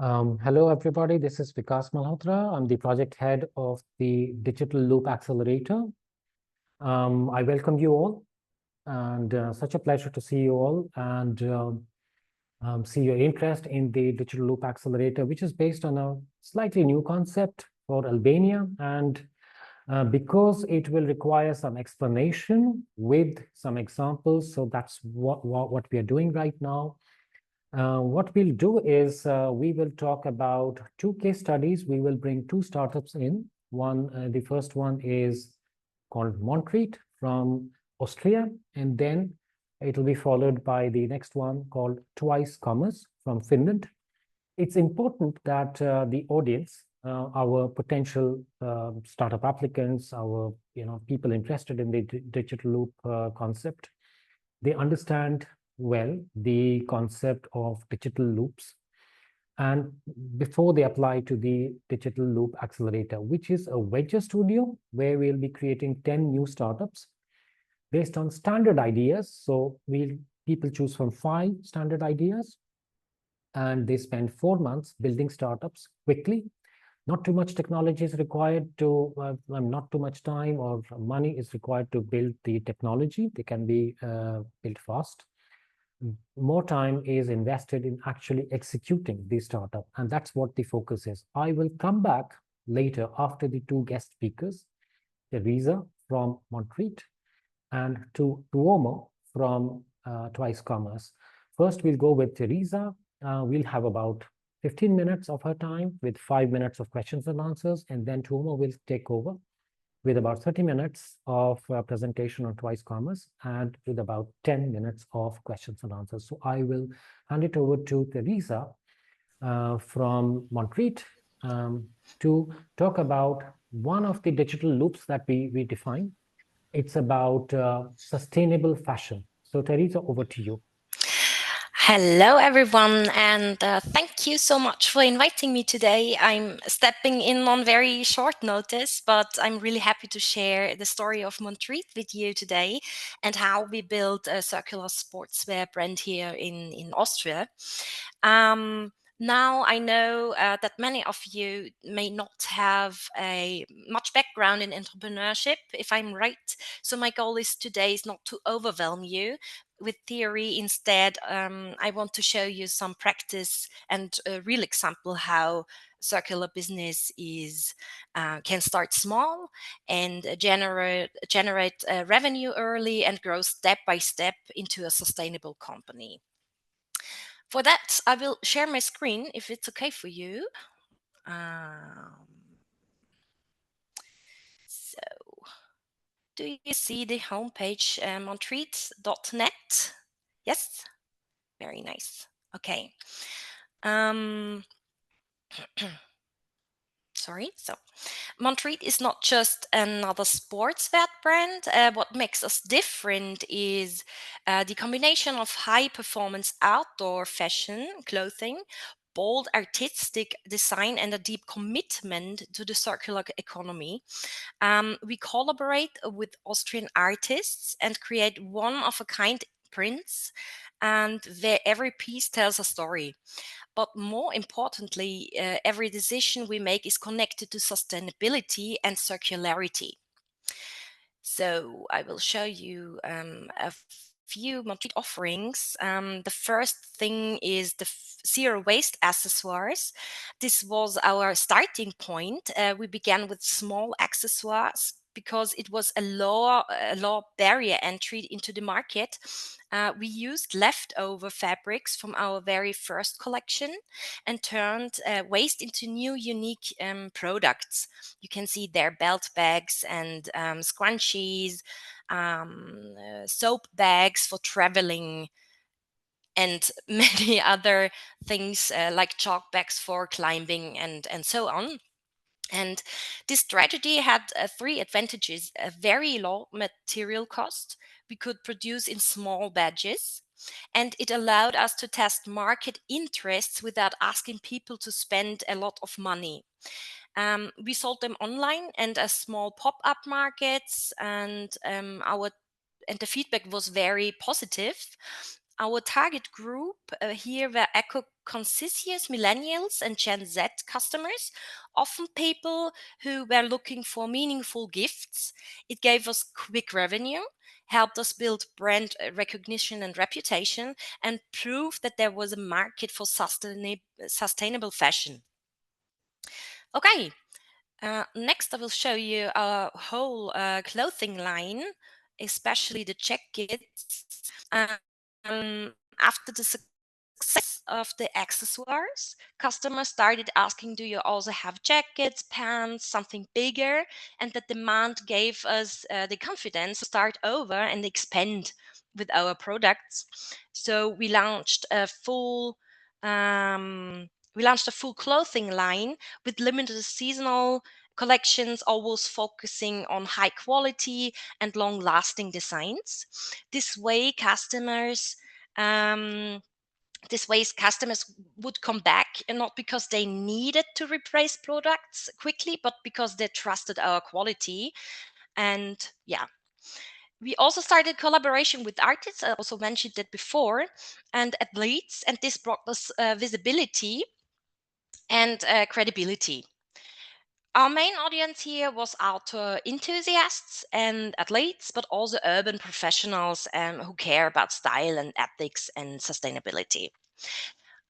Hello, everybody. This is Vikas Malhotra. I'm the project head of the Digital Loop Accelerator. I welcome you all, and such a pleasure to see you all and see your interest in the Digital Loop Accelerator, which is based on a slightly new concept for Albania. And because it will require some explanation with some examples, so that's what we are doing right now. What we'll do is we will talk about two case studies. We will bring two startups in. The first one is called Montreet from Austria, and then it will be followed by the next one called Twice Commerce from Finland. It's important that the audience, our potential startup applicants, our people interested in the digital loop concept, they understand well the concept of digital loops and before they apply to the Digital Loop Accelerator, which is a venture studio where we'll be creating 10 new startups based on standard ideas. So people choose from 5 standard ideas and they spend 4 months building startups quickly. Not too much technology is required to, not too much time or money is required to build the technology. They can be built fast. More time is invested in actually executing the startup, and that's what the focus is. I will come back later after the two guest speakers, Theresa from Montreet and Tuomo from Twice Commerce. First, we'll go with Theresa. We'll have about 15 minutes of her time with 5 minutes of questions and answers, and then Tuomo will take over with about 30 minutes of presentation on Twice Commerce and with about 10 minutes of questions and answers. So I will hand it over to Theresa from Montreet to talk about one of the digital loops that we define. It's about sustainable fashion. So Theresa, over to you. Hello, everyone, and thank you so much for inviting me today. I'm stepping in on very short notice, but I'm really happy to share the story of Montreet with you today and how we built a circular sportswear brand here in Austria. Now I know that many of you may not have a much background in entrepreneurship, if I'm right. So my goal is today is not to overwhelm you with theory. Instead, I want to show you some practice and a real example how circular business is can start small and generate revenue early and grow step by step into a sustainable company. For that, I will share my screen if it's okay for you. So, do you see the homepage montreet.net? Yes, very nice. Okay. Sorry. So, Montreet is not just another sportswear brand. What makes us different is the combination of high performance outdoor fashion clothing, bold artistic design, and a deep commitment to the circular economy. We collaborate with Austrian artists and create one-of-a-kind prints, and every piece tells a story. But more importantly, every decision we make is connected to sustainability and circularity. So I will show you a few Montreet offerings. The first thing is the zero waste accessoires. This was our starting point. We began with small accessoires because it was a low barrier entry into the market. We used leftover fabrics from our very first collection and turned waste into new unique products. You can see their belt bags and scrunchies, soap bags for traveling, and many other things like chalk bags for climbing and so on. And this strategy had 3 advantages: a very low material cost, we could produce in small batches, and it allowed us to test market interests without asking people to spend a lot of money. We sold them online and as small pop-up markets, and the feedback was very positive. Our target group here were eco-conscious millennials and Gen Z customers, often people who were looking for meaningful gifts. It gave us quick revenue, helped us build brand recognition and reputation, and proved that there was a market for sustainable fashion. Okay, next I will show you our whole clothing line, especially the jackets. After the success of the accessoires, customers started asking, do you also have jackets, pants, something bigger? And the demand gave us the confidence to start over and expand with our products. So we launched a full clothing line with limited seasonal collections, always focusing on high quality and long lasting designs. This way, um, customers would come back, and not because they needed to replace products quickly, but because they trusted our quality. And yeah, we also started collaboration with artists. I also mentioned that before, and athletes, and this brought us visibility and credibility. Our main audience here was outdoor enthusiasts and athletes, but also urban professionals who care about style and ethics and sustainability.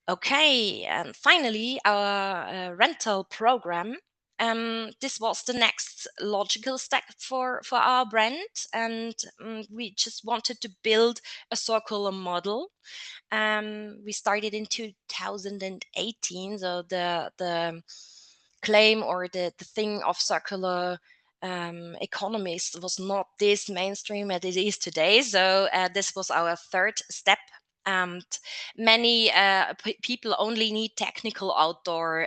Okay, and finally, our rental program. This was the next logical step for our brand, and we just wanted to build a circular model. We started in 2018, so the claim or the thing of circular economies was not this mainstream as it is today. So this was our third step. And many people only need technical outdoor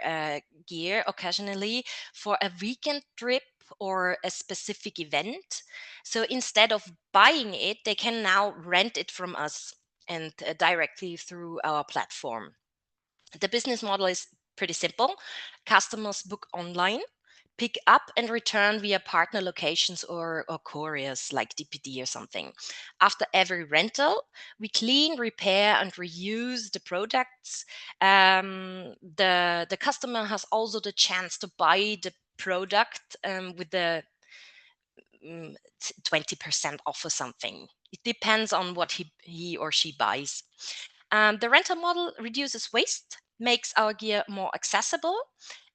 gear occasionally for a weekend trip or a specific event. So instead of buying it, they can now rent it from us and directly through our platform. The business model is pretty simple. Customers book online, pick up and return via partner locations or couriers like DPD or something. After every rental, we clean, repair, and reuse the products. The customer has also the chance to buy the product with the 20% off or something. It depends on what he or she buys. The rental model reduces waste, makes our gear more accessible,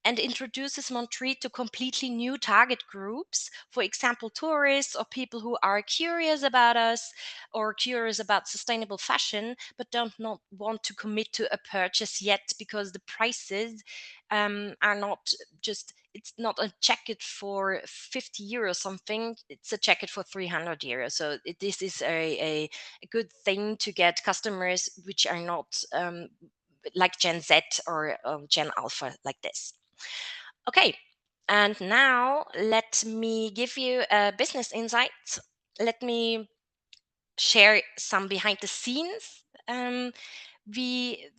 and introduces Montreet to completely new target groups. For example, tourists or people who are curious about us or curious about sustainable fashion, but don't not want to commit to a purchase yet because the prices are not just, it's not a jacket for 50 euros something, it's a jacket for 300 euros. So this is a good thing to get customers which are not like Gen Z or Gen Alpha like this. Okay, and now let me give you a business insight. Let me share some behind the scenes. We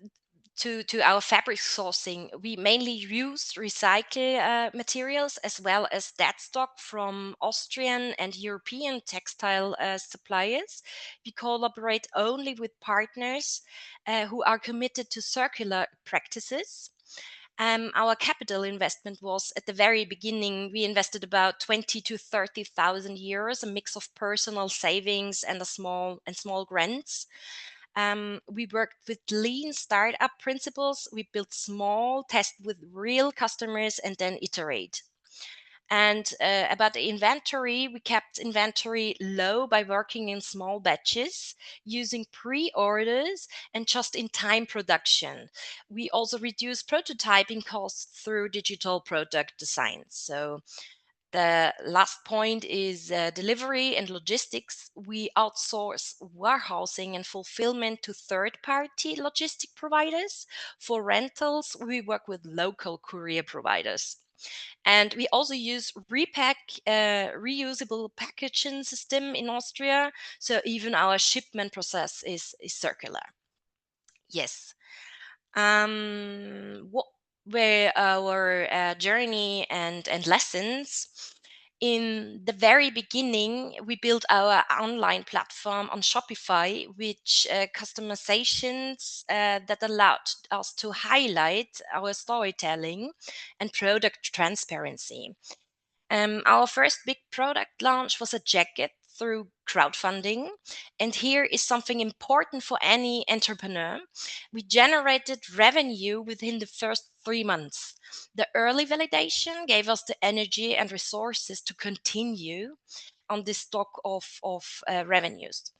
to our fabric sourcing, we mainly use recycle materials as well as dead stock from Austrian and European textile suppliers. We collaborate only with partners who are committed to circular practices. Our capital investment was at the very beginning. We invested about 20 to 30,000 euros, a mix of personal savings and small grants. We worked with lean startup principles. We built small, test with real customers, and then iterate. And about the inventory, we kept inventory low by working in small batches, using pre orders and just in time production. We also reduced prototyping costs through digital product design. So, the last point is delivery and logistics. We outsource warehousing and fulfillment to third party logistic providers. For rentals, we work with local courier providers. And we also use repack, reusable packaging system in Austria. So even our shipment process is circular. Yes. What were our journey and lessons? In the very beginning, we built our online platform on Shopify, which customizations that allowed us to highlight our storytelling and product transparency. Our first big product launch was a jacket through crowdfunding. And here is something important for any entrepreneur. We generated revenue within the first 3 months. The early validation gave us the energy and resources to continue on this stock of revenues.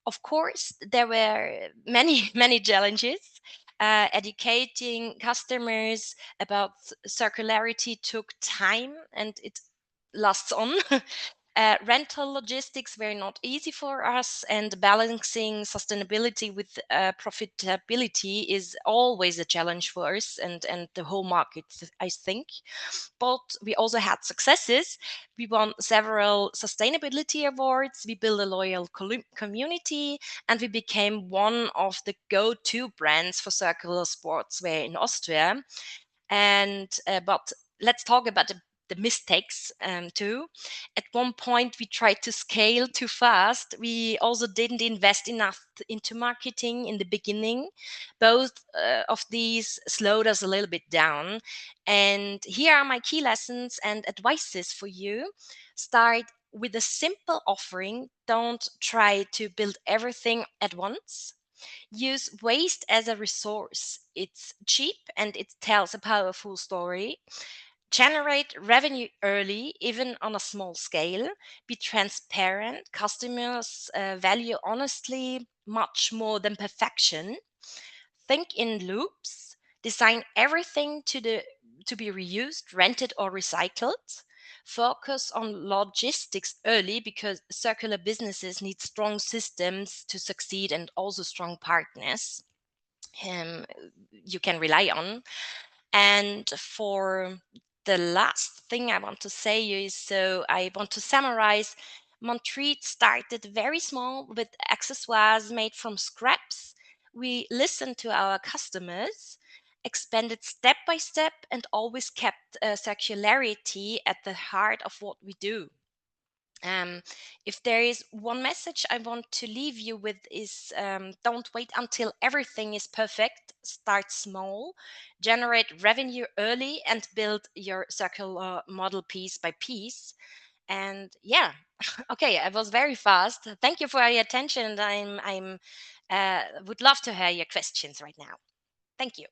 Of course, there were many, many challenges. Educating customers about circularity took time and it lasts on. Rental logistics were not easy for us, and balancing sustainability with profitability is always a challenge for us and the whole market, I think. But we also had successes. We won several sustainability awards, we built a loyal community, and we became one of the go-to brands for circular sportswear in Austria. And but let's talk about the mistakes too. At one point, we tried to scale too fast. We also didn't invest enough into marketing in the beginning. Both of these slowed us a little bit down. And here are my key lessons and advices for you. Start with a simple offering. Don't try to build everything at once. Use waste as a resource. It's cheap and it tells a powerful story. Generate revenue early, even on a small scale. Be transparent. Customers value honestly much more than perfection. Think in loops. Design everything to be reused, rented, or recycled. Focus on logistics early because circular businesses need strong systems to succeed and also strong partners um, you can rely on. And for the last thing I want to say is, so I want to summarize. Montreet started very small with accessoires made from scraps. We listened to our customers, expanded step by step, and always kept circularity at the heart of what we do. Um, if there is one message I want to leave you with is don't wait until everything is perfect. Start small, generate revenue early, and build your circular model piece by piece. And yeah, okay, I was very fast. Thank you for your attention. And I'm would love to hear your questions right now. Thank you.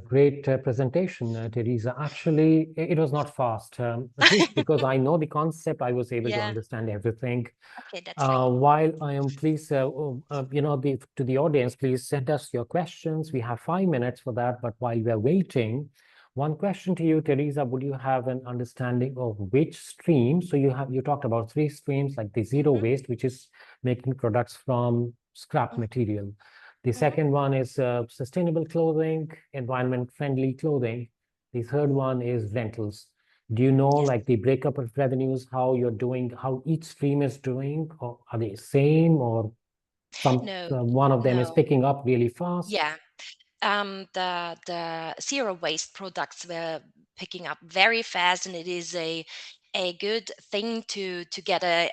Great presentation, Theresa. Actually, it was not fast, at least because I know the concept. I was able to Yeah. understand everything. Okay, that's fine. While I am pleased, to the audience, please send us your questions. We have 5 minutes for that. But while we are waiting, one question to you, Theresa, would you have an understanding of which stream? So you talked about 3 streams, like the zero Mhm, waste, which is making products from scrap mhm, material. The mhm. second one is sustainable clothing, environment-friendly clothing. The third one is rentals. Do you know, Yes. like, the breakup of revenues, how you're doing, how each stream is doing, or are they same, or No, one of them is no. picking up really fast? Yeah. The zero waste products were picking up very fast, and it is a good thing to get to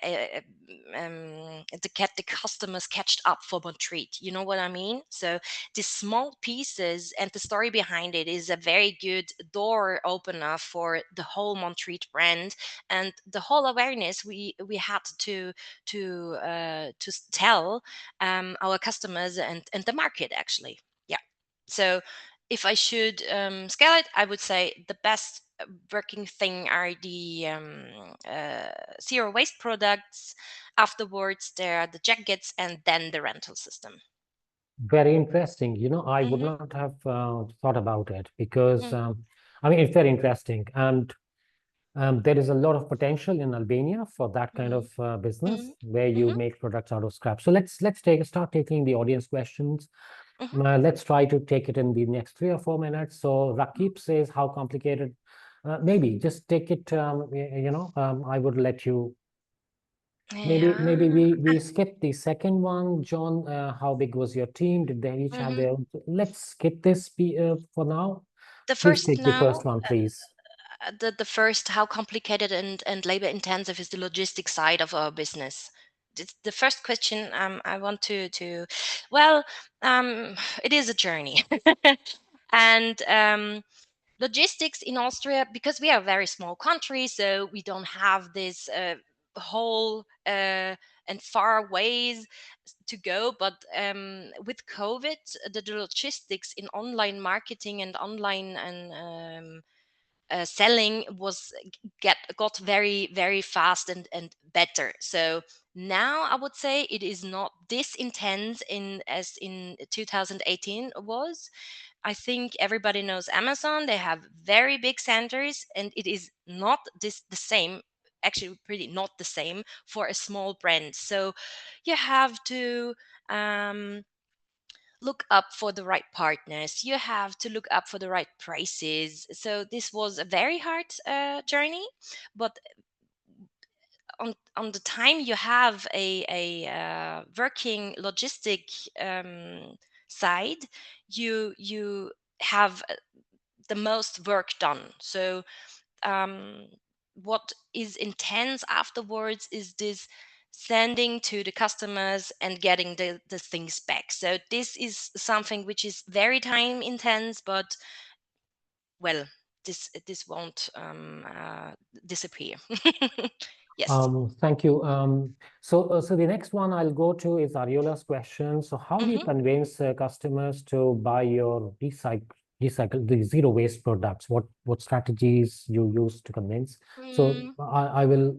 get the customers catched up for Montreat. You know what I mean? So the small pieces and the story behind it is a very good door opener for the whole Montreat brand and the whole awareness we had to tell our customers and the market actually. Yeah. So if I should scale it, I would say the best working thing are the zero waste products. Afterwards, there are the jackets and then the rental system. Very interesting. I would Mm-hmm, not have thought about it because, mm-hmm, I mean, it's very interesting. And there is a lot of potential in Albania for that kind of mm-hmm, business where you mm-hmm, make products out of scrap. So let's start taking the audience questions. mm-hmm. Let's try to take it in the next 3 or 4 minutes. So Rakib says, how complicated? Maybe just take it. I would let you. Maybe Yeah. we skip the second one. John, how big was your team? Did they each have Mm-hmm. their own? Let's skip this for now. the Please first take the first one, please. the first, how complicated and labor intensive is the logistics side of our business? The first question I want to well, it is a journey. And logistics in Austria, because we are a very small country, so we don't have this whole and far ways to go. But with COVID, the logistics in online marketing and online and selling got very fast and better. So now I would say it is not this intense in as in 2018 was. I think everybody knows Amazon. They have very big centers, and it is not the same. Actually, pretty not the same for a small brand. So you have to look up for the right partners. You have to look up for the right prices. So this was a very hard journey, but on the time you have a working logistic side, you have the most work done. So um, what is intense afterwards is this sending to the customers and getting the things back. So this is something which is very time intense, but well, this won't disappear. Yes. Thank you. So the next one I'll go to is Ariola's question. So how do you Hmm. convince customers to buy your the zero waste products? What strategies you use to convince? So Mm, I will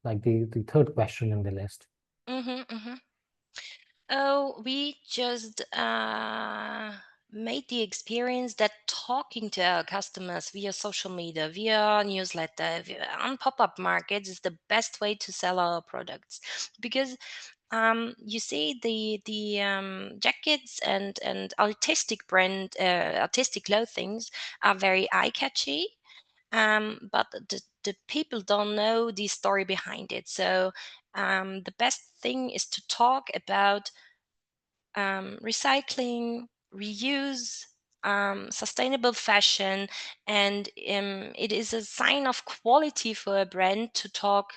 like the third question in the list. mhm, mhm. Oh, we just made the experience that talking to our customers via social media, via newsletter, on pop-up markets is the best way to sell our products. Because you see the jackets and artistic clothings are very eye-catchy, but the people don't know the story behind it. So the best thing is to talk about recycling, reuse, sustainable fashion, and it is a sign of quality for a brand to talk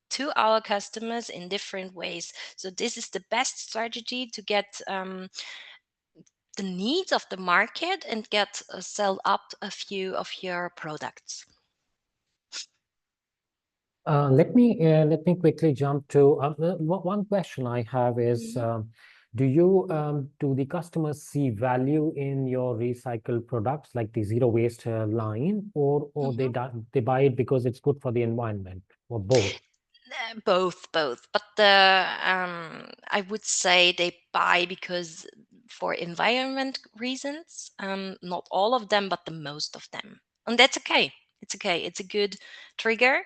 to our customers in different ways. So this is the best strategy to get the needs of the market and get sell up a few of your products. Let me quickly jump to one question I have is Mhm. do the customers see value in your recycled products like the zero waste line, or Mhm. they buy it because it's good for the environment, or both? Both. But I would say they buy because for environment reasons. Not all of them, but the most of them, and that's okay. It's okay. It's a good trigger,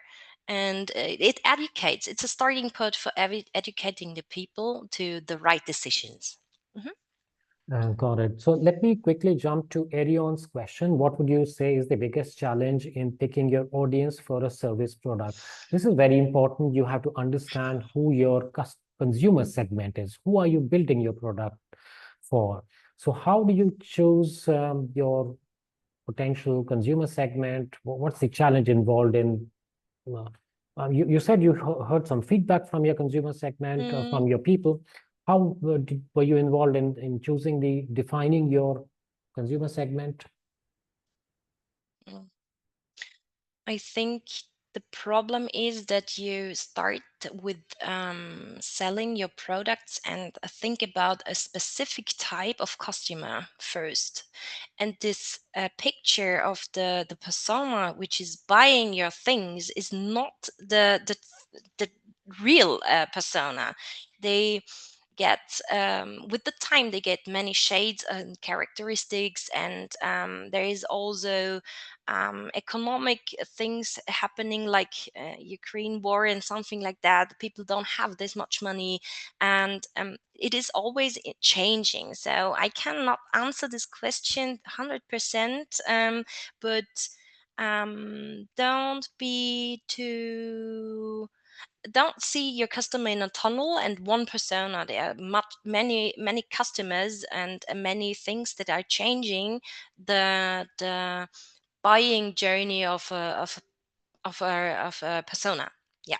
and it educates. It's a starting point for educating the people to the right decisions. Mhm. Got it. So let me quickly jump to Erion's question. What would you say is the biggest challenge in picking your audience for a service product? This is very important. You have to understand who your consumer segment is. Who are you building your product for? So how do you choose your potential consumer segment? What's the challenge involved in uh, you said you heard some feedback from your consumer segment, Mm, from your people. How were you involved in choosing defining your consumer segment? mm. I think the problem is that you start with selling your products and think about a specific type of customer first. And this picture of the persona which is buying your things is not the real persona. They get with the time they get many shades and characteristics, and there is also economic things happening like Ukraine war and something like that. People don't have this much money, and it is always changing. So I cannot answer this question 100%, but don't be too don't see your customer in a tunnel and one persona. There are many customers and many things that are changing the buying journey of a persona. Yeah.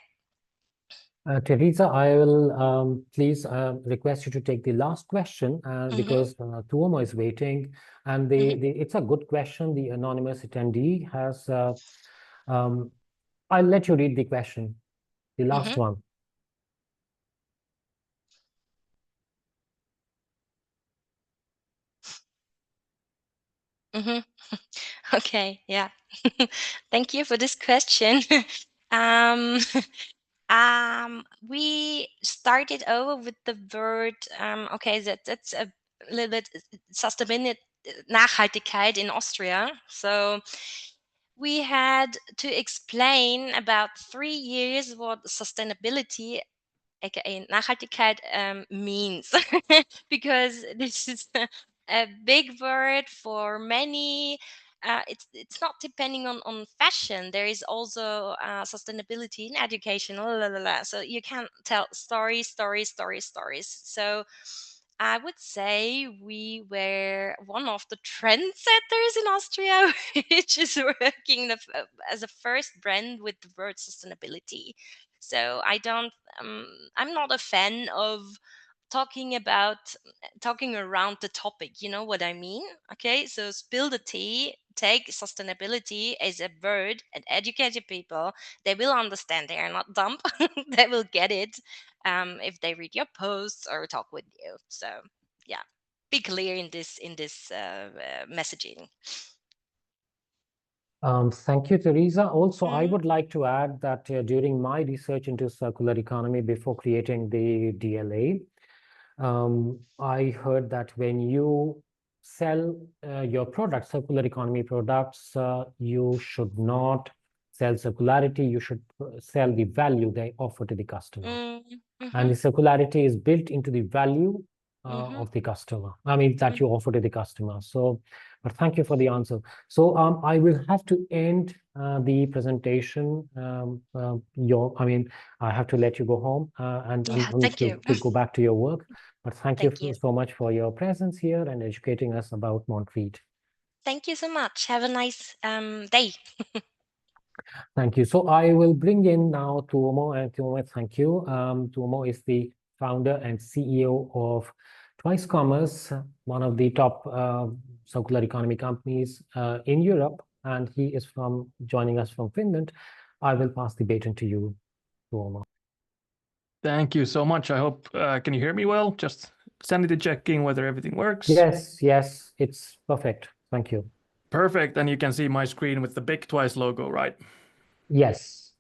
Theresa, I will please request you to take the last question because Tuomo is waiting, and it's a good question. The anonymous attendee has. I'll let you read the question, the last one. Okay, yeah. Thank you for this question. um, we started over with the word, okay, that's a little bit sustainability, Nachhaltigkeit in Austria. So we had to explain about 3 years what sustainability, aka Nachhaltigkeit, means, because this is a big word for many. It's not depending on fashion. There is also sustainability in education. So you can tell stories. So I would say we were one of the trendsetters in Austria, which is working as a first brand with the word sustainability. So I'm not a fan of talking around the topic. You know what I mean? Okay, so spill the tea, take sustainability as a word and educate your people. They will understand. They are not dumb. They will get it if they read your posts or talk with you. So yeah, be clear in this messaging. Thank you, Theresa. Also, I would like to add that during my research into circular economy before creating the DLA, I heard that when you sell your products, circular economy products, you should not sell circularity, you should sell the value they offer to the customer. And the circularity is built into the value of the customer. I mean, that you offer to the customer. So, but thank you for the answer. So I will have to end the presentation. I have to let you go home and Thank you. to go back to your work. But thank you Thank you so much for your presence here and educating us about Montreet. Thank you so much. Have a nice day. Thank you. So I will bring in now Tuomo, and Tuomo, thank you. Tuomo is the founder and CEO of Twice Commerce, one of the top circular economy companies in Europe, and he is joining us from Finland. I will pass the baton to you, Tuomo. Thank you so much. I hope, can you hear me well? Just sanity checking whether everything works. Yes, it's perfect. Thank you. Perfect. And you can see my screen with the big Twice logo, right? Yes.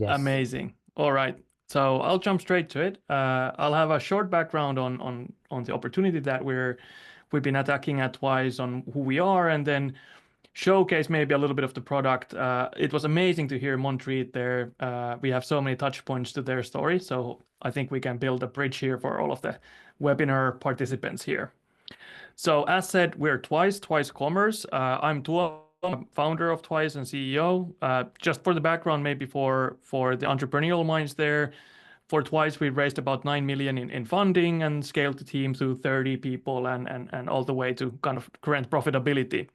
Amazing. All right. So I'll jump straight to it. I'll have a short background on the opportunity that we've been attacking at Twice, on who we are, and then showcase maybe a little bit of the product. It was amazing to hear Montreet there. We have so many touch points to their story. So I think we can build a bridge here for all of the webinar participants here. So as said, we're Twice Commerce. I'm Tuomo, founder of Twice and CEO. Just for the background, maybe for the entrepreneurial minds there, for Twice, we raised about 9 million in funding and scaled the team to 30 people and all the way to kind of current profitability.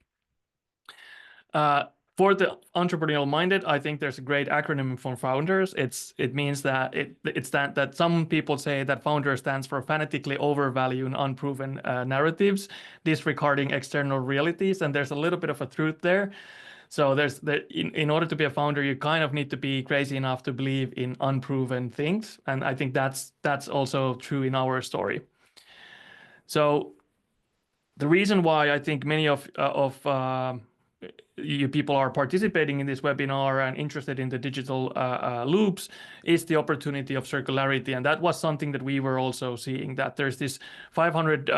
For the entrepreneurial minded, I think there's a great acronym for founders. It means that it's that some people say that founder stands for fanatically overvalue and unproven narratives, disregarding external realities, and there's a little bit of a truth there. So in order to be a founder, you kind of need to be crazy enough to believe in unproven things, and I think that's also true in our story. So the reason why I think many of you people are participating in this webinar and interested in the digital loops is the opportunity of circularity. And that was something that we were also seeing, that there's this 500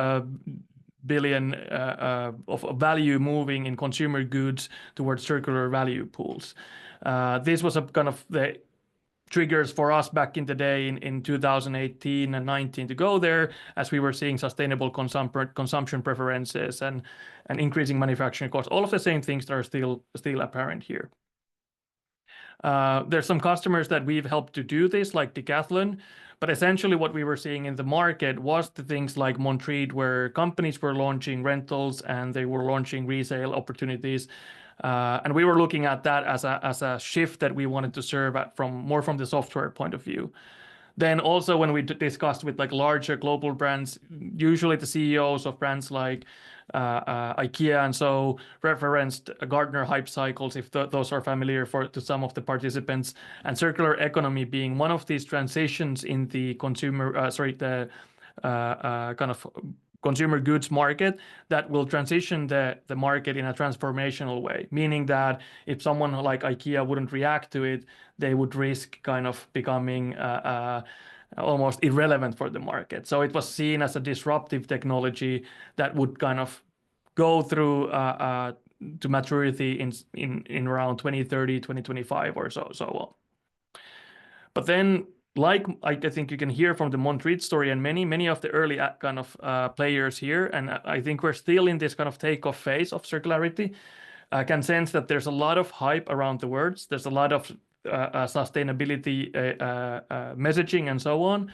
billion of value moving in consumer goods towards circular value pools. This was a kind of the triggers for us back in the day in 2018 and 19 to go there, as we were seeing sustainable consumption preferences and increasing manufacturing costs, all of the same things that are still apparent here. There's some customers that we've helped to do this, like Decathlon, but essentially what we were seeing in the market was the things like Montreet, where companies were launching rentals and they were launching resale opportunities. And we were looking at that as a shift that we wanted to serve more from the software point of view. Then also when we discussed with like larger global brands, usually the CEOs of brands like IKEA and so referenced Gartner hype cycles, if those are familiar to some of the participants, and circular economy being one of these transitions in the kind of consumer goods market that will transition the market in a transformational way, meaning that if someone like IKEA wouldn't react to it, they would risk kind of becoming almost irrelevant for the market. So it was seen as a disruptive technology that would kind of go through to maturity in around 2030, 2025 or so on. But then, like I think you can hear from the Montreet story and many of the early kind of players here, and I think we're still in this kind of takeoff phase of circularity. I can sense that there's a lot of hype around the words. There's a lot of sustainability messaging and so on.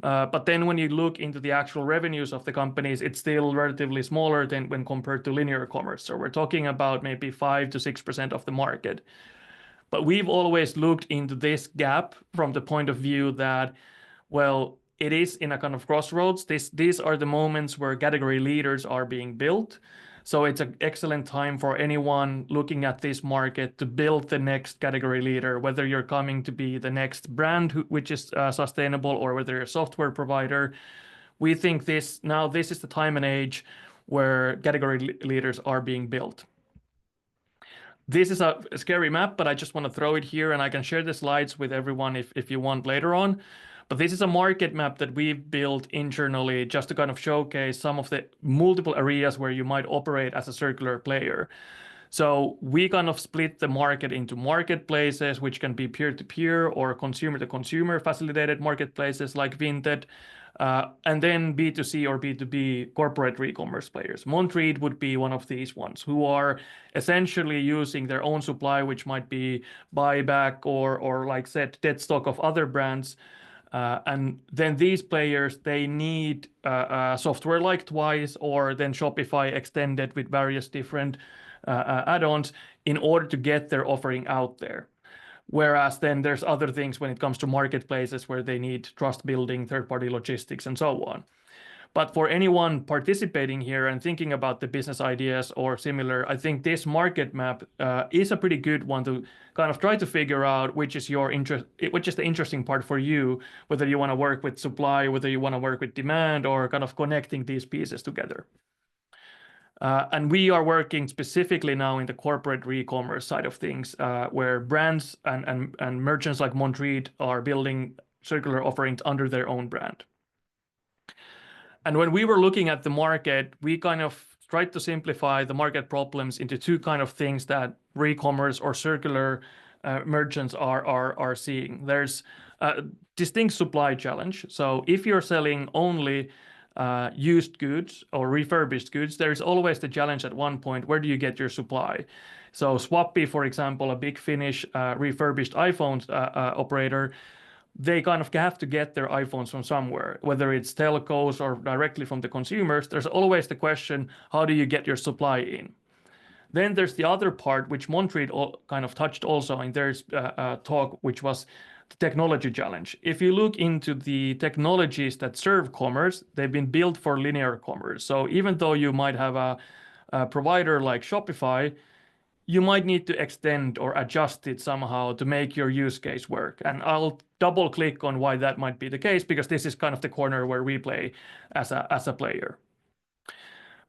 But then when you look into the actual revenues of the companies, it's still relatively smaller than when compared to linear commerce. So we're talking about maybe 5 to 6% of the market. But we've always looked into this gap from the point of view that, well, it is in a kind of crossroads. These are the moments where category leaders are being built. So it's an excellent time for anyone looking at this market to build the next category leader, whether you're coming to be the next brand which is sustainable, or whether you're a software provider. We think this is the time and age where category leaders are being built. This is a scary map, but I just want to throw it here, and I can share the slides with everyone if you want later on. But this is a market map that we've built internally just to kind of showcase some of the multiple areas where you might operate as a circular player. So we kind of split the market into marketplaces, which can be peer-to-peer or consumer-to-consumer facilitated marketplaces like Vinted, and then B2C or B2B corporate e-commerce players. Montreet would be one of these ones who are essentially using their own supply, which might be buyback or like said, dead stock of other brands. And then these players, they need software like Twice or then Shopify extended with various different add-ons in order to get their offering out there. Whereas then there's other things when it comes to marketplaces where they need trust building, third-party logistics, and so on. But for anyone participating here and thinking about the business ideas or similar, I think this market map is a pretty good one to kind of try to figure out which is the interesting part for you, whether you want to work with supply, whether you want to work with demand, or kind of connecting these pieces together. And we are working specifically now in the corporate e-commerce side of things, where brands and merchants like Montreet are building circular offerings under their own brand. And when we were looking at the market, we kind of tried to simplify the market problems into two kind of things that e-commerce or circular merchants are seeing. There's a distinct supply challenge. So if you're selling only used goods or refurbished goods, there's always the challenge at one point, where do you get your supply? So Swappi, for example, a big Finnish refurbished iPhones operator, they kind of have to get their iPhones from somewhere, whether it's telcos or directly from the consumers. There's always the question, how do you get your supply in? Then there's the other part, which Montreet kind of touched also in their talk, which was the technology challenge. If you look into the technologies that serve commerce, they've been built for linear commerce. So even though you might have a provider like Shopify, you might need to extend or adjust it somehow to make your use case work. And I'll double click on why that might be the case, because this is kind of the corner where we play as a player.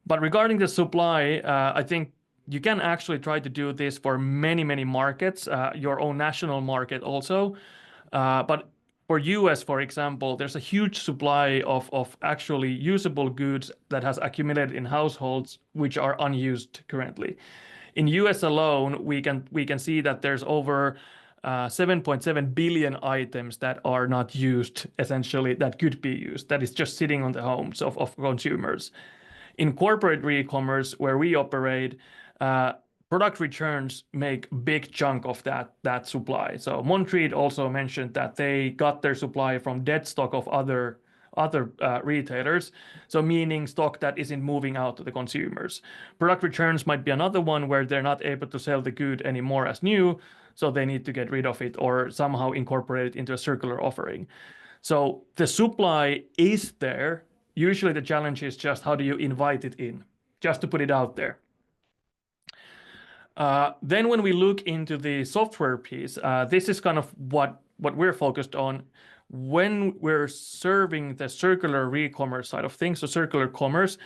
But regarding the supply, I think you can actually try to do this for many markets, your own national market also. But for US, for example, there's a huge supply of actually usable goods that has accumulated in households which are unused currently. In US alone, we can see that there's over 7.7 billion items that are not used, essentially, that could be used, that is just sitting on the homes of consumers. In corporate e-commerce, where we operate, product returns make a big chunk of that supply. So Montreet also mentioned that they got their supply from dead stock of other retailers, so meaning stock that isn't moving out to the consumers. Product returns might be another one where they're not able to sell the good anymore as new, so they need to get rid of it or somehow incorporate it into a circular offering. So the supply is there. Usually the challenge is just how do you invite it in, just to put it out there. Then when we look into the software piece, this is kind of what we're focused on when we're serving the circular re-commerce side of things, so circular commerce.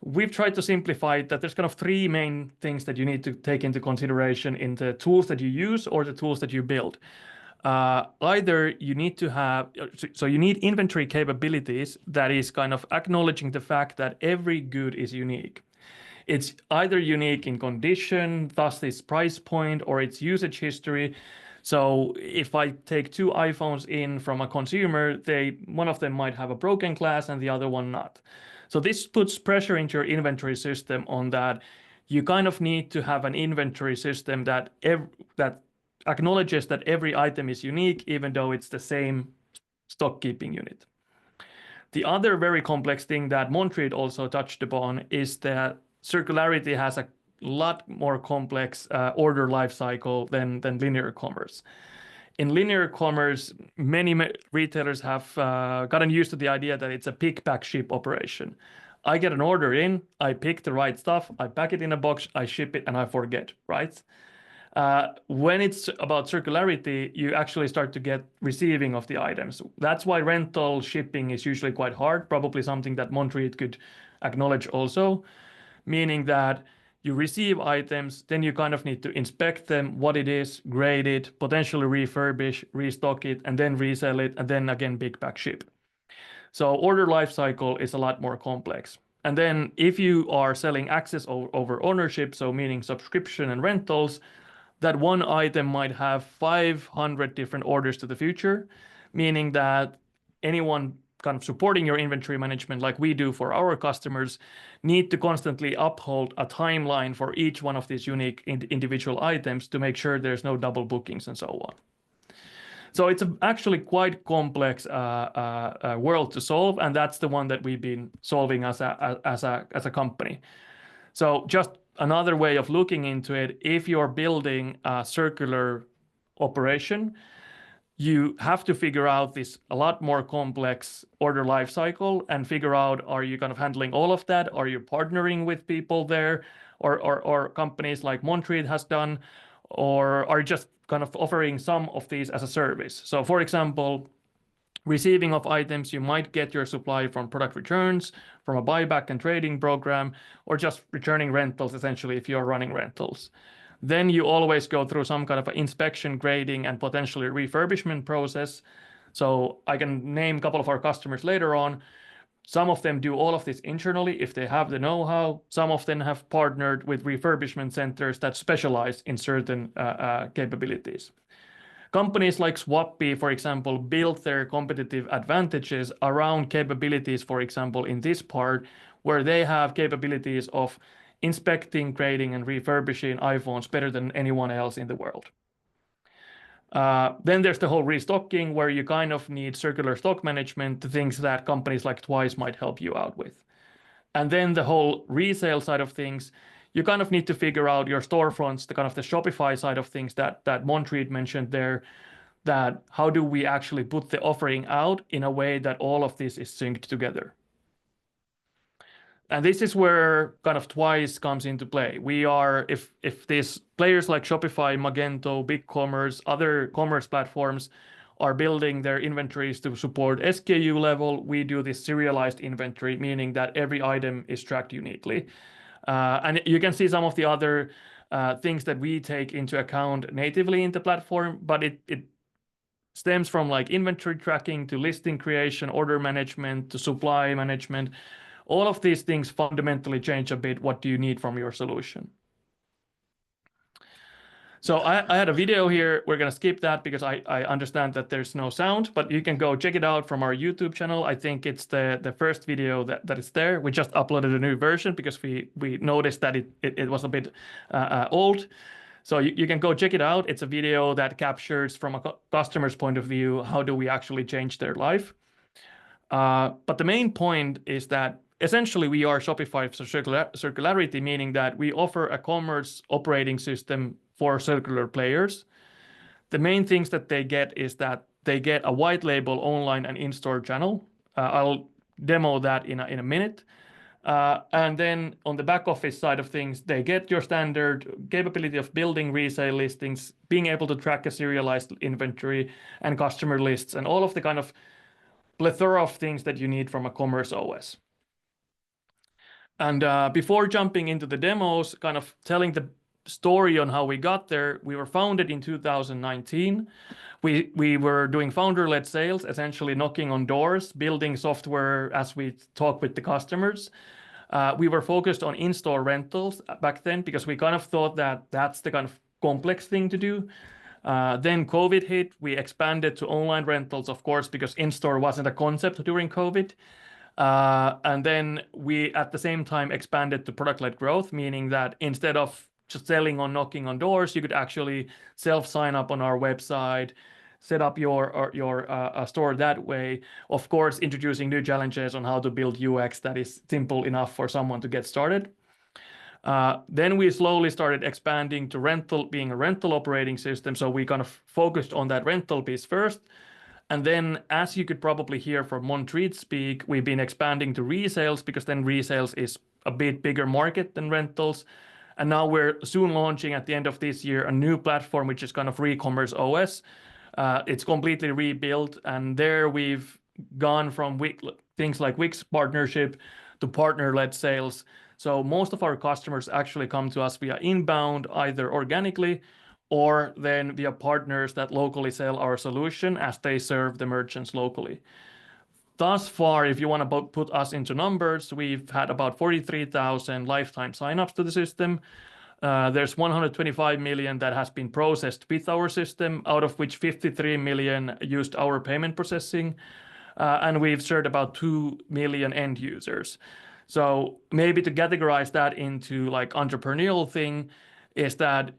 We've tried to simplify it that there's kind of three main things that you need to take into consideration in the tools that you use or the tools that you build. Either you need to have, so you need inventory capabilities that is kind of acknowledging the fact that every good is unique. It's either unique in condition, thus its price point, or its usage history. So if I take two iPhones in from a consumer, one of them might have a broken glass and the other one not. So this puts pressure into your inventory system on that. You kind of need to have an inventory system that acknowledges that every item is unique, even though it's the same stock keeping unit. The other very complex thing that Montreet also touched upon is that circularity has a lot more complex order lifecycle than linear commerce. In linear commerce, many retailers have gotten used to the idea that it's a pick, pack, ship operation. I get an order in, I pick the right stuff, I pack it in a box, I ship it, and I forget, right? When it's about circularity, you actually start to get receiving of the items. That's why rental shipping is usually quite hard, probably something that Montreat could acknowledge also, meaning that you receive items, then you kind of need to inspect them, what it is, grade it, potentially refurbish, restock it, and then resell it, and then again pick, pack, ship. So order lifecycle is a lot more complex. And then if you are selling access over ownership, so meaning subscription and rentals, that one item might have 500 different orders to the future, meaning that anyone kind of supporting your inventory management like we do for our customers need to constantly uphold a timeline for each one of these unique individual items to make sure there's no double bookings and so on. So it's actually quite complex world to solve, and that's the one that we've been solving as a company. So just another way of looking into it, if you're building a circular operation, you have to figure out this a lot more complex order life cycle and figure out, are you kind of handling all of that? Are you partnering with people there or companies like Montreat has done, or are you just kind of offering some of these as a service? So for example, receiving of items, you might get your supply from product returns, from a buyback and trading program, or just returning rentals, essentially, if you're running rentals. Then you always go through some kind of inspection, grading, and potentially refurbishment process. So I can name a couple of our customers later on. Some of them do all of this internally if they have the know-how. Some of them have partnered with refurbishment centers that specialize in certain capabilities. Companies like Swappy, for example, build their competitive advantages around capabilities, for example, in this part, where they have capabilities of inspecting, grading, and refurbishing iPhones better than anyone else in the world. Then there's the whole restocking, where you kind of need circular stock management, the things that companies like Twice might help you out with. And then the whole resale side of things, you kind of need to figure out your storefronts, the kind of the Shopify side of things that Montreat mentioned there, that how do we actually put the offering out in a way that all of this is synced together. And this is where kind of Twice comes into play. We are, if these players like Shopify, Magento, BigCommerce, other commerce platforms are building their inventories to support SKU level, we do this serialized inventory, meaning that every item is tracked uniquely. And you can see some of the other things that we take into account natively in the platform, but it stems from like inventory tracking to listing creation, order management, to supply management. All of these things fundamentally change a bit what do you need from your solution. So I had a video here. We're going to skip that because I understand that there's no sound, but you can go check it out from our YouTube channel. I think it's the first video that is there. We just uploaded a new version because we noticed that it was a bit old. So you can go check it out. It's a video that captures from a customer's point of view, how do we actually change their life? But the main point is that essentially we are Shopify for circularity, meaning that we offer a commerce operating system for circular players. The main things that they get is that they get a white label online and in-store channel. I'll demo that in a minute. And then on the back office side of things, they get your standard capability of building resale listings, being able to track a serialized inventory and customer lists, and all of the kind of plethora of things that you need from a commerce OS. And before jumping into the demos, kind of telling the story on how we got there, we were founded in 2019. We were doing founder-led sales, essentially knocking on doors, building software as we talk with the customers. We were focused on in-store rentals back then because we kind of thought that that's the kind of complex thing to do. Then COVID hit, we expanded to online rentals, of course, because in-store wasn't a concept during COVID. And then we, at the same time, expanded to product-led growth, meaning that instead of just selling or knocking on doors, you could actually self-sign up on our website, set up your store that way. Of course, introducing new challenges on how to build UX that is simple enough for someone to get started. Then we slowly started expanding to rental, being a rental operating system. So we kind of focused on that rental piece first. And then, as you could probably hear from Montreet speak, we've been expanding to resales because then resales is a bit bigger market than rentals. And now we're soon launching at the end of this year a new platform, which is kind of re-commerce OS. It's completely rebuilt. And there we've gone from things like Wix partnership to partner-led sales. So most of our customers actually come to us via inbound, either organically or then via partners that locally sell our solution as they serve the merchants locally. Thus far, if you want to put us into numbers, we've had about 43,000 lifetime signups to the system. There's 125 million that has been processed with our system, out of which 53 million used our payment processing. And we've served about 2 million end users. So maybe to categorize that into like entrepreneurial thing is that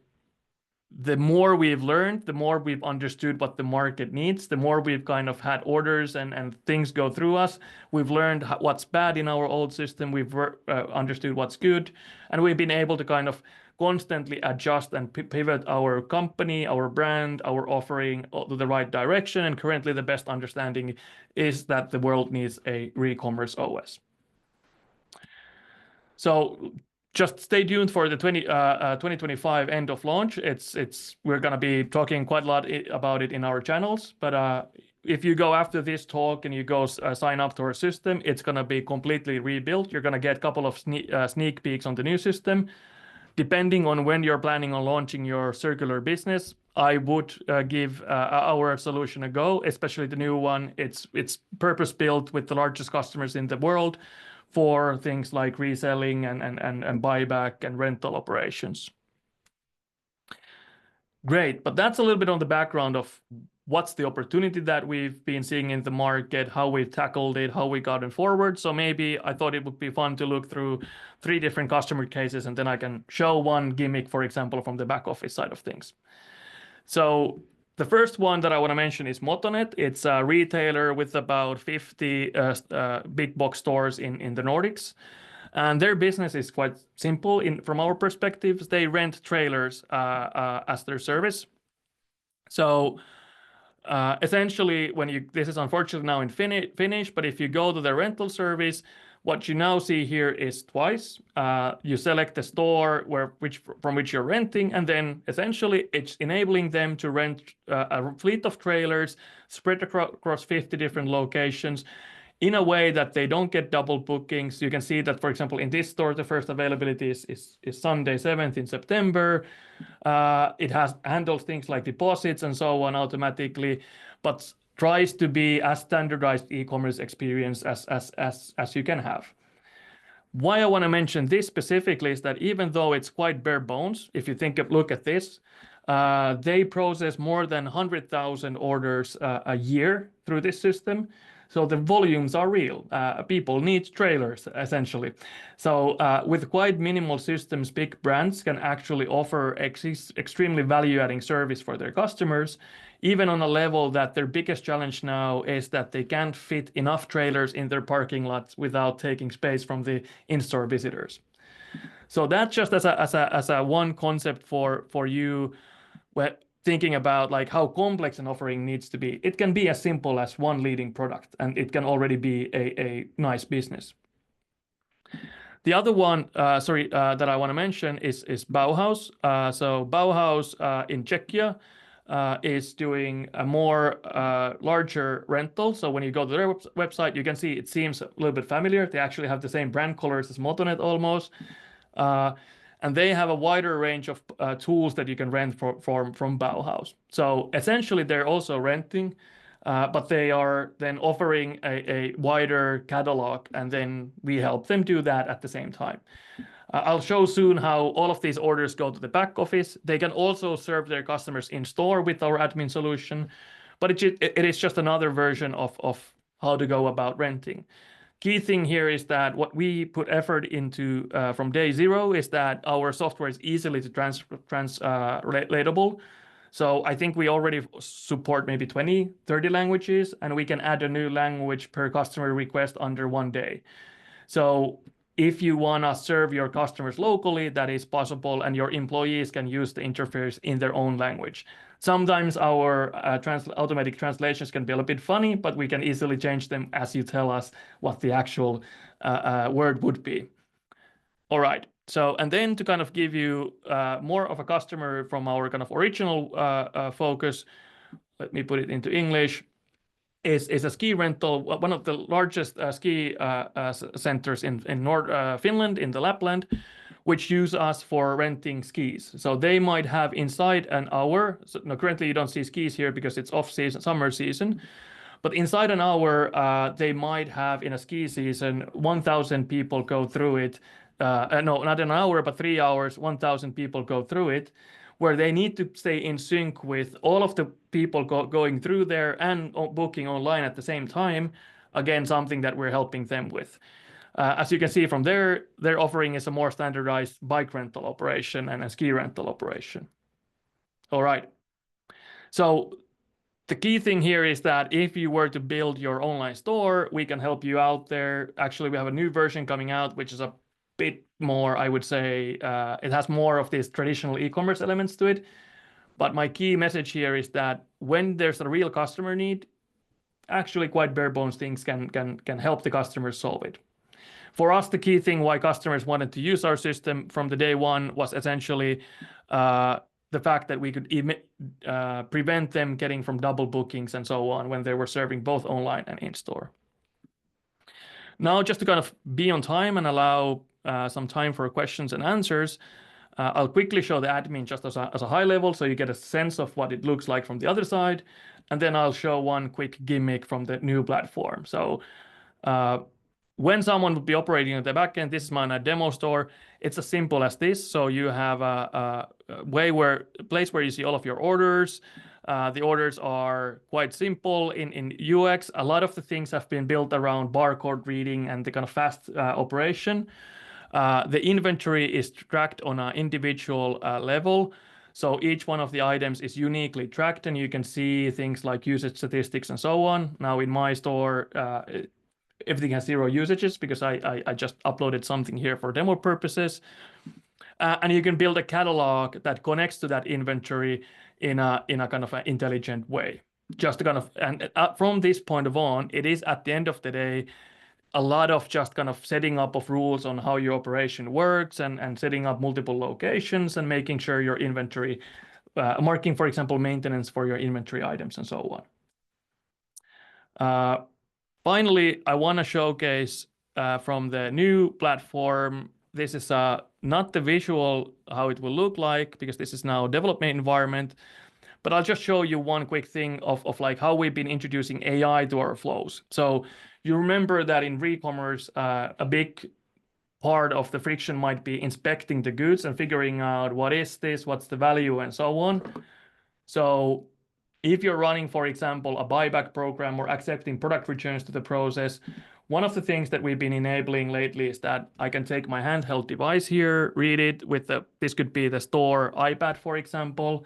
the more we've learned, the more we've understood what the market needs, the more we've kind of had orders and things go through us. We've learned what's bad in our old system. We've understood what's good. And we've been able to kind of constantly adjust and pivot our company, our brand, our offering to the right direction. And currently the best understanding is that the world needs a re-commerce OS. So just stay tuned for the 2025 end of launch. We're going to be talking quite a lot about it in our channels. But if you go after this talk and you go sign up to our system, it's going to be completely rebuilt. You're going to get a couple of sneak peeks on the new system. Depending on when you're planning on launching your circular business, I would give our solution a go, especially the new one. It's purpose built with the largest customers in the world for things like reselling and buyback and rental operations. Great, but that's a little bit on the background of what's the opportunity that we've been seeing in the market, how we've tackled it, how we got it forward. So maybe I thought it would be fun to look through 3 different customer cases, and then I can show one gimmick, for example, from the back office side of things. So the first one that I want to mention is Motonet. It's a retailer with about 50 big box stores in the Nordics. And their business is quite simple. From our perspectives, they rent trailers as their service. So essentially, this is unfortunately now in Finnish, but if you go to the rental service, what you now see here is twice. You select the store from which you're renting, and then essentially it's enabling them to rent a fleet of trailers spread across 50 different locations in a way that they don't get double bookings. You can see that, for example, in this store, the first availability is Sunday, 7th in September. It handles things like deposits and so on automatically, but tries to be as standardized e-commerce experience as you can have. Why I want to mention this specifically is that even though it's quite bare bones, if you look at this, They process more than 100,000 orders a year through this system. So the volumes are real. People need trailers, essentially. So with quite minimal systems, big brands can actually offer extremely value-adding service for their customers, even on a level that their biggest challenge now is that they can't fit enough trailers in their parking lots without taking space from the in-store visitors. So that's just as a one concept for you thinking about like how complex an offering needs to be. It can be as simple as one leading product, and it can already be a nice business. The other one, that I want to mention is Bauhaus. So Bauhaus in Czechia is doing a more larger rental. So when you go to their website, you can see it seems a little bit familiar. They actually have the same brand colors as Motonet almost. And they have a wider range of tools that you can rent from Bauhaus. So essentially, they're also renting, but they are then offering a wider catalog, and then we help them do that at the same time. I'll show soon how all of these orders go to the back office. They can also serve their customers in store with our admin solution, but it is just another version of how to go about renting. Key thing here is that what we put effort into from day zero is that our software is easily translatable. So I think we already support maybe 20, 30 languages, and we can add a new language per customer request under one day. So if you want to serve your customers locally, that is possible, and your employees can use the interface in their own language. Sometimes our automatic translations can be a little bit funny, but we can easily change them as you tell us what the actual word would be. All right. So, and then to kind of give you more of a customer from our kind of original focus, let me put it into English, is a ski rental, one of the largest ski centers in North Finland, in the Lapland, which use us for renting skis. So they might have inside an hour. So, no, currently you don't see skis here because it's off season, summer season. But inside an hour, they might have in a ski season 1,000 people go through it. No, not an hour, but 3 hours, 1,000 people go through it, where they need to stay in sync with all of the people going through there and booking online at the same time. Again, something that we're helping them with. As you can see from their offering is a more standardized bike rental operation and a ski rental operation. All right. So the key thing here is that if you were to build your online store, we can help you out there. Actually, we have a new version coming out, which is a bit more, I would say, it has more of these traditional e-commerce elements to it. But my key message here is that when there's a real customer need, actually quite bare bones things can help the customers solve it. For us, the key thing why customers wanted to use our system from the day one was essentially the fact that we could prevent them getting from double bookings and so on when they were serving both online and in-store. Now, just to kind of be on time and allow some time for questions and answers, I'll quickly show the admin just as a high level so you get a sense of what it looks like from the other side. And then I'll show one quick gimmick from the new platform. So when someone would be operating at the backend, this is my demo store. It's as simple as this. So you have a place where you see all of your orders. The orders are quite simple in UX. A lot of the things have been built around barcode reading and the kind of fast operation. The inventory is tracked on an individual level. So each one of the items is uniquely tracked, and you can see things like usage statistics and so on. Now in my store, everything has 0 usages because I just uploaded something here for demo purposes. And you can build a catalog that connects to that inventory in a kind of an intelligent way. Just to kind of, and from this point on, it is at the end of the day, a lot of just kind of setting up of rules on how your operation works and setting up multiple locations and making sure your inventory, marking, for example, maintenance for your inventory items and so on. Finally, I want to showcase from the new platform. This is not the visual how it will look like because this is now a development environment, but I'll just show you one quick thing of like how we've been introducing AI to our flows. So you remember that in re-commerce, a big part of the friction might be inspecting the goods and figuring out what is this, what's the value, and so on. So if you're running, for example, a buyback program or accepting product returns to the process, one of the things that we've been enabling lately is that I can take my handheld device here, read it with this could be the store iPad, for example,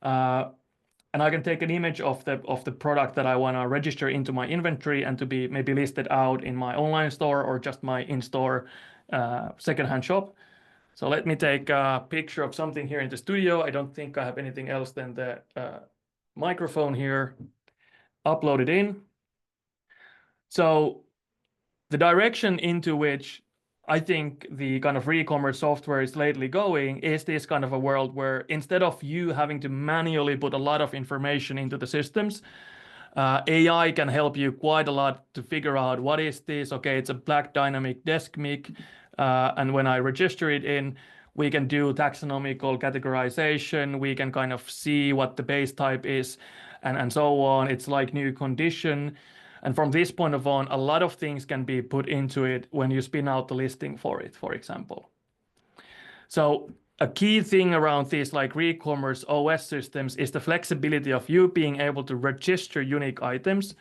and I can take an image of the product that I want to register into my inventory and to be maybe listed out in my online store or just my in-store secondhand shop. So let me take a picture of something here in the studio. I don't think I have anything else than the microphone here. Upload it in. So the direction into which I think the kind of re-commerce software is lately going is this kind of a world where instead of you having to manually put a lot of information into the systems, AI can help you quite a lot to figure out what is this. Okay, it's a black dynamic desk mic, and when I register it in, we can do taxonomical categorization. We can kind of see what the base type is, and so on. It's like new condition. And from this point of on, a lot of things can be put into it when you spin out the listing for it, for example. So a key thing around these like re-commerce OS systems is the flexibility of you being able to register unique items.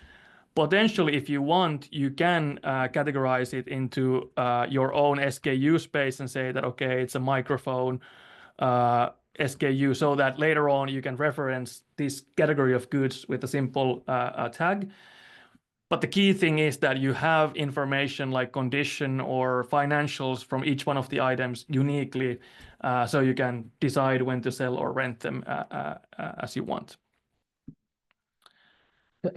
Potentially, if you want, you can categorize it into your own SKU space and say that, okay, it's a microphone SKU, so that later on you can reference this category of goods with a simple tag. But the key thing is that you have information like condition or financials from each one of the items uniquely, so you can decide when to sell or rent them as you want.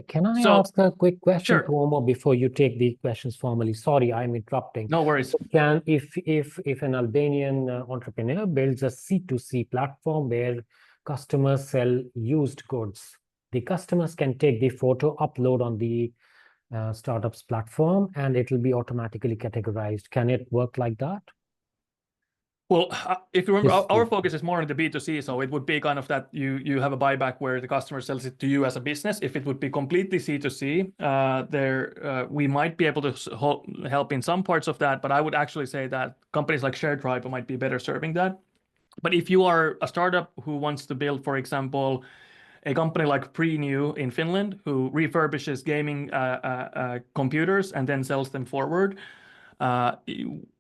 Can I So- ask a quick question, Sure. Tuomo, before you take the questions formally? Sorry, I'm interrupting. No worries. So if an Albanian entrepreneur builds a C2C platform where customers sell used goods, the customers can take the photo, upload on the startup's platform, and it will be automatically categorized. Can it work like that? Well, if you remember, Yes, our please. focus is more on the B2C, so it would be kind of that you have a buyback where the customer sells it to you as a business. If it would be completely C2C, we might be able to help in some parts of that, but I would actually say that companies like ShareTribe might be better serving that. But if you are a startup who wants to build, for example, a company like Prenew in Finland, who refurbishes gaming computers and then sells them forward,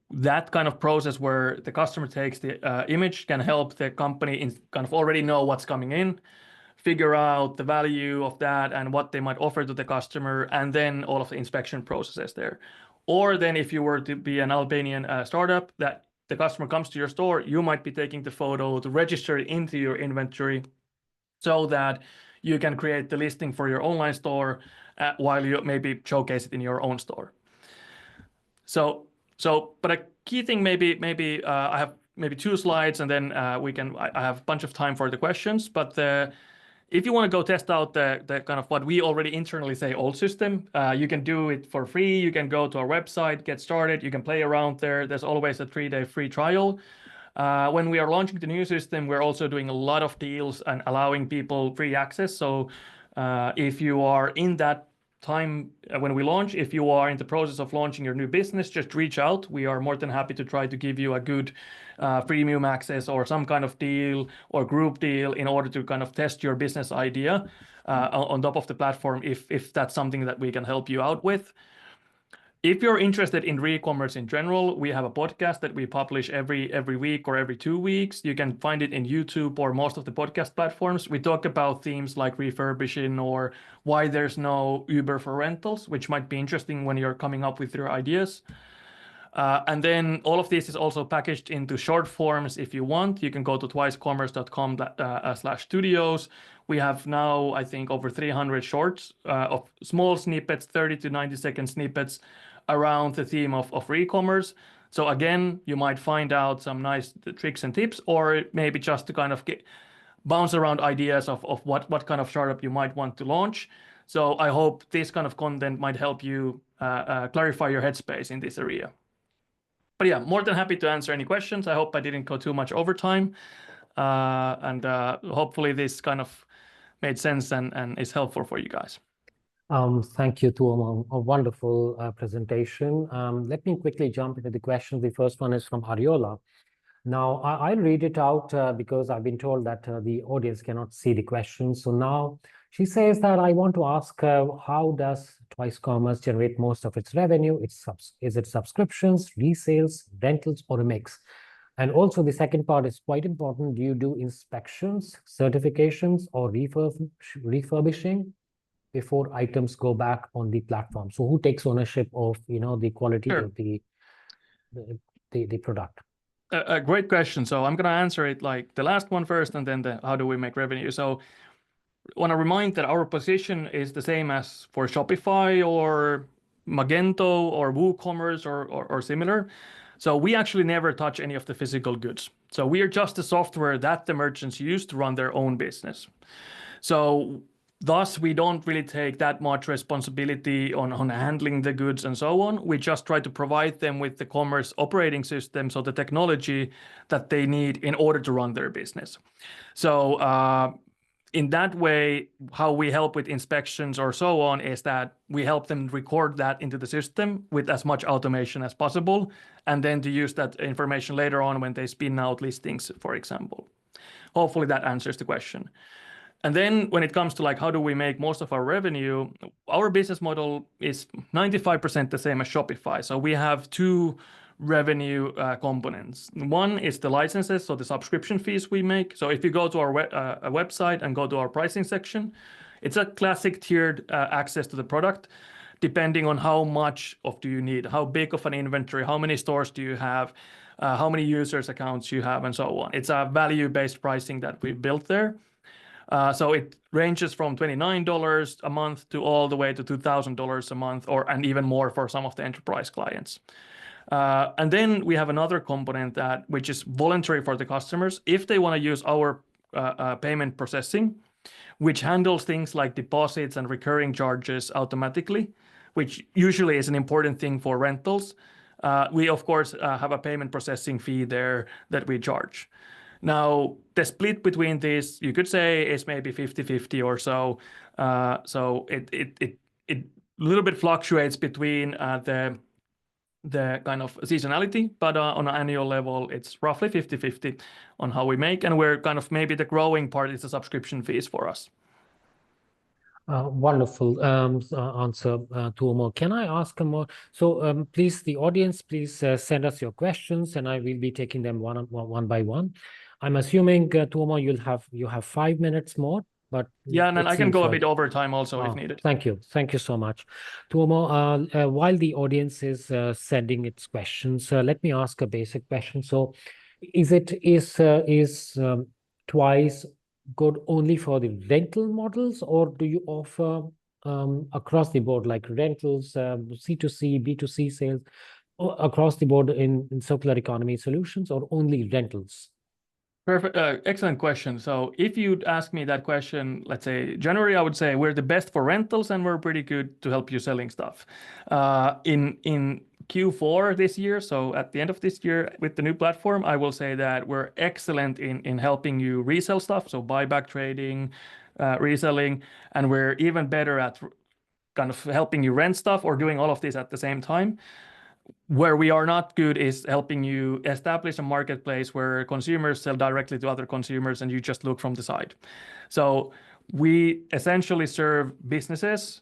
that kind of process where the customer takes the image can help the company kind of already know what's coming in, figure out the value of that and what they might offer to the customer, and then all of the inspection processes there. Or then if you were to be an Albanian startup that the customer comes to your store, you might be taking the photo to register it into your inventory so that you can create the listing for your online store while you maybe showcase it in your own store. But a key thing, maybe I have maybe 2 slides, and then I have a bunch of time for the questions. But if you want to go test out the kind of what we already internally say old system, you can do it for free. You can go to our website, get started. You can play around there. There's always a 3-day free trial. When we are launching the new system, we're also doing a lot of deals and allowing people free access. So if you are in that time when we launch, if you are in the process of launching your new business, just reach out. We are more than happy to try to give you a good premium access or some kind of deal or group deal in order to kind of test your business idea on top of the platform if that's something that we can help you out with. If you're interested in re-commerce in general, we have a podcast that we publish every week or every 2 weeks. You can find it in YouTube or most of the podcast platforms. We talk about themes like refurbishing or why there's no Uber for rentals, which might be interesting when you're coming up with your ideas. And then all of this is also packaged into short forms. If you want, you can go to twicecommerce.com/studios. We have now, I think, over 300 shorts of small snippets, 30 to 90-second snippets around the theme of re-commerce. So again, you might find out some nice tricks and tips, or maybe just to kind of bounce around ideas of what kind of startup you might want to launch. So I hope this kind of content might help you clarify your headspace in this area. But yeah, more than happy to answer any questions. I hope I didn't go too much overtime. And hopefully this kind of made sense and is helpful for you guys. Thank you, Tuomo. A wonderful presentation. Let me quickly jump into the questions. The first one is from Ariola. Now, I'll read it out because I've been told that the audience cannot see the questions. So now she says that I want to ask, how does Twice Commerce generate most of its revenue? Is it subscriptions, resales, rentals, or a mix? And also the second part is quite important. Do you do inspections, certifications, or refurbishing before items go back on the platform? So who takes ownership of, the quality Sure. of the product? A great question. So I'm going to answer it like the last one first, and then how do we make revenue? So I want to remind that our position is the same as for Shopify or Magento or WooCommerce or similar. So we actually never touch any of the physical goods. So we are just the software that the merchants use to run their own business. So thus, we don't really take that much responsibility on handling the goods and so on. We just try to provide them with the commerce operating system, so the technology that they need in order to run their business. So in that way, how we help with inspections or so on is that we help them record that into the system with as much automation as possible, and then to use that information later on when they spin out listings, for example. Hopefully that answers the question. And then when it comes to like how do we make most of our revenue, our business model is 95% the same as Shopify. So we have two revenue components. One is the licenses, so the subscription fees we make. So if you go to our website and go to our pricing section, it's a classic tiered access to the product, depending on how much of do you need, how big of an inventory, how many stores do you have, how many users accounts you have, and so on. It's a value-based pricing that we built there. So it ranges from $29 a month to all the way to $2,000 a month, and even more for some of the enterprise clients. And then we have another component which is voluntary for the customers if they want to use our payment processing, which handles things like deposits and recurring charges automatically, which usually is an important thing for rentals. We of course have a payment processing fee there that we charge. Now, the split between these, you could say, is maybe 50-50 or so. So it a little bit fluctuates between the kind of seasonality, but on an annual level, it's roughly 50-50 on how we make. And we're kind of maybe the growing part is the subscription fees for us. Wonderful answer, Tuomo. Can I ask more? So please, the audience, please send us your questions, and I will be taking them one by one. I'm assuming, Tuomo, you have 5 minutes more, but yeah, and then I can go a bit over time also if needed. Thank you so much, Tuomo. While the audience is sending its questions, let me ask a basic question. So, is Twice good only for the rental models, or do you offer across the board, like rentals, C2C, B2C sales, across the board in circular economy solutions, or only rentals? Perfect. Excellent question. So if you'd ask me that question, let's say January, I would say we're the best for rentals and we're pretty good to help you selling stuff. In Q4 this year, so at the end of this year with the new platform, I will say that we're excellent in helping you resell stuff, so buyback trading, reselling, and we're even better at kind of helping you rent stuff or doing all of this at the same time. Where we are not good is helping you establish a marketplace where consumers sell directly to other consumers and you just look from the side. So we essentially serve businesses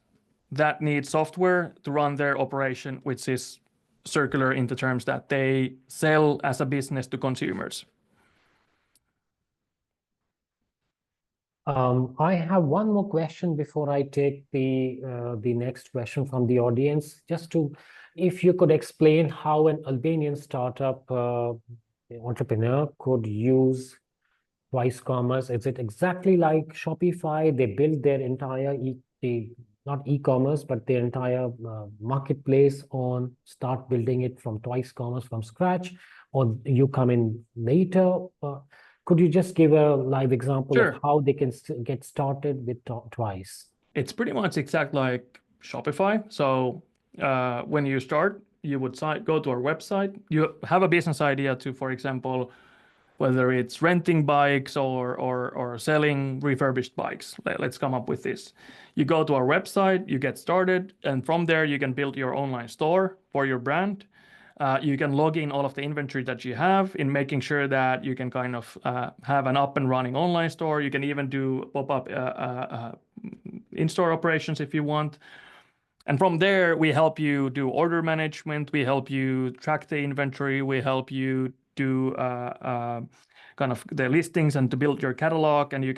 that need software to run their operation, which is circular in the terms that they sell as a business to consumers. I have one more question before I take the next question from the audience. If you could explain how an Albanian startup entrepreneur could use Twice Commerce. Is it exactly like Shopify? They build their entire not e-commerce, but their entire marketplace start building it from Twice Commerce from scratch, or you come in later? Could you just give a live example of how they can get started with Twice? It's pretty much exact like Shopify. So when you start, you would go to our website. You have a business idea to, for example, whether it's renting bikes or selling refurbished bikes. Let's come up with this. You go to our website, you get started, and from there you can build your online store for your brand. You can log in all of the inventory that you have in making sure that you can kind of have an up and running online store. You can even do pop-up in-store operations if you want. And from there, we help you do order management. We help you track the inventory. We help you do kind of the listings and to build your catalog. And you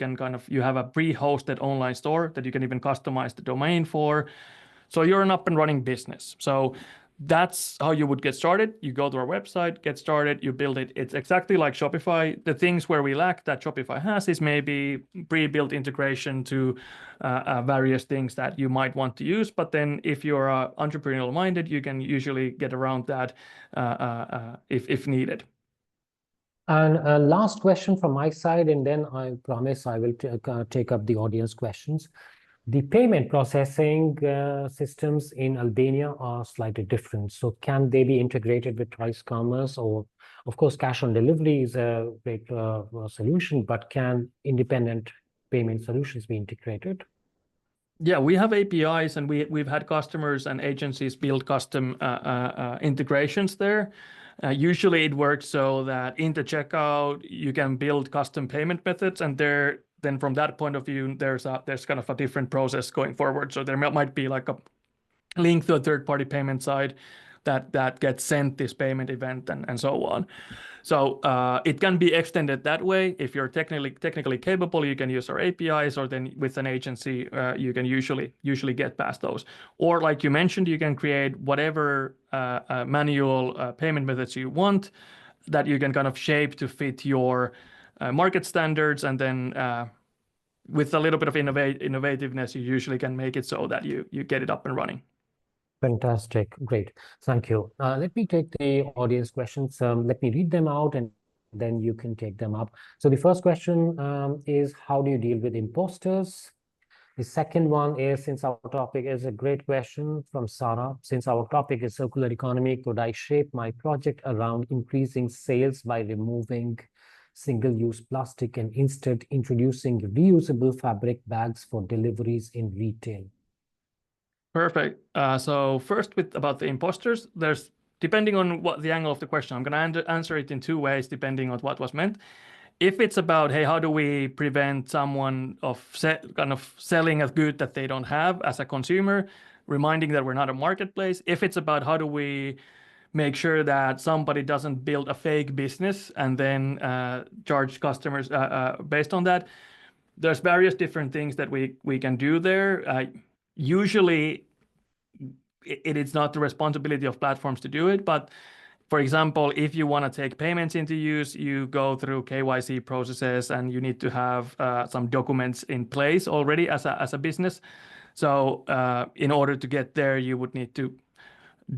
have a pre-hosted online store that you can even customize the domain for. So you're an up and running business. So that's how you would get started. You go to our website, get started, you build it. It's exactly like Shopify. The things where we lack that Shopify has is maybe pre-built integration to various things that you might want to use. But then if you're entrepreneurial minded, you can usually get around that if needed. And last question from my side, and then I promise I will take up the audience questions. The payment processing systems in Albania are slightly different. So can they be integrated with Rice Commerce? Or, of course, cash on delivery is a great solution, but can independent payment solutions be integrated? Yeah, we have APIs, and we've had customers and agencies build custom integrations there. Usually it works so that in the checkout, you can build custom payment methods, and then from that point of view, there's kind of a different process going forward. So there might be like a link to a third-party payment side that gets sent this payment event and so on. So it can be extended that way. If you're technically capable, you can use our APIs, or then with an agency, you can usually get past those. Or like you mentioned, you can create whatever manual payment methods you want that you can kind of shape to fit your market standards, and then with a little bit of innovativeness, you usually can make it so that you get it up and running. Fantastic. Great. Thank you. Let me take the audience questions. Let me read them out, and then you can take them up. So the first question is, how do you deal with imposters? The second one is, since our topic is a great question from Sarah, since our topic is circular economy, could I shape my project around increasing sales by removing single-use plastic and instead introducing reusable fabric bags for deliveries in retail? Perfect. So first, about the imposters, depending on what the angle of the question, I'm going to answer it in two ways, depending on what was meant. If it's about, hey, how do we prevent someone of kind of selling a good that they don't have as a consumer, reminding that we're not a marketplace. If it's about how do we make sure that somebody doesn't build a fake business and then charge customers based on that, there's various different things that we can do there. Usually, it is not the responsibility of platforms to do it, but for example, if you want to take payments into use, you go through KYC processes, and you need to have some documents in place already as a business. So in order to get there, you would need to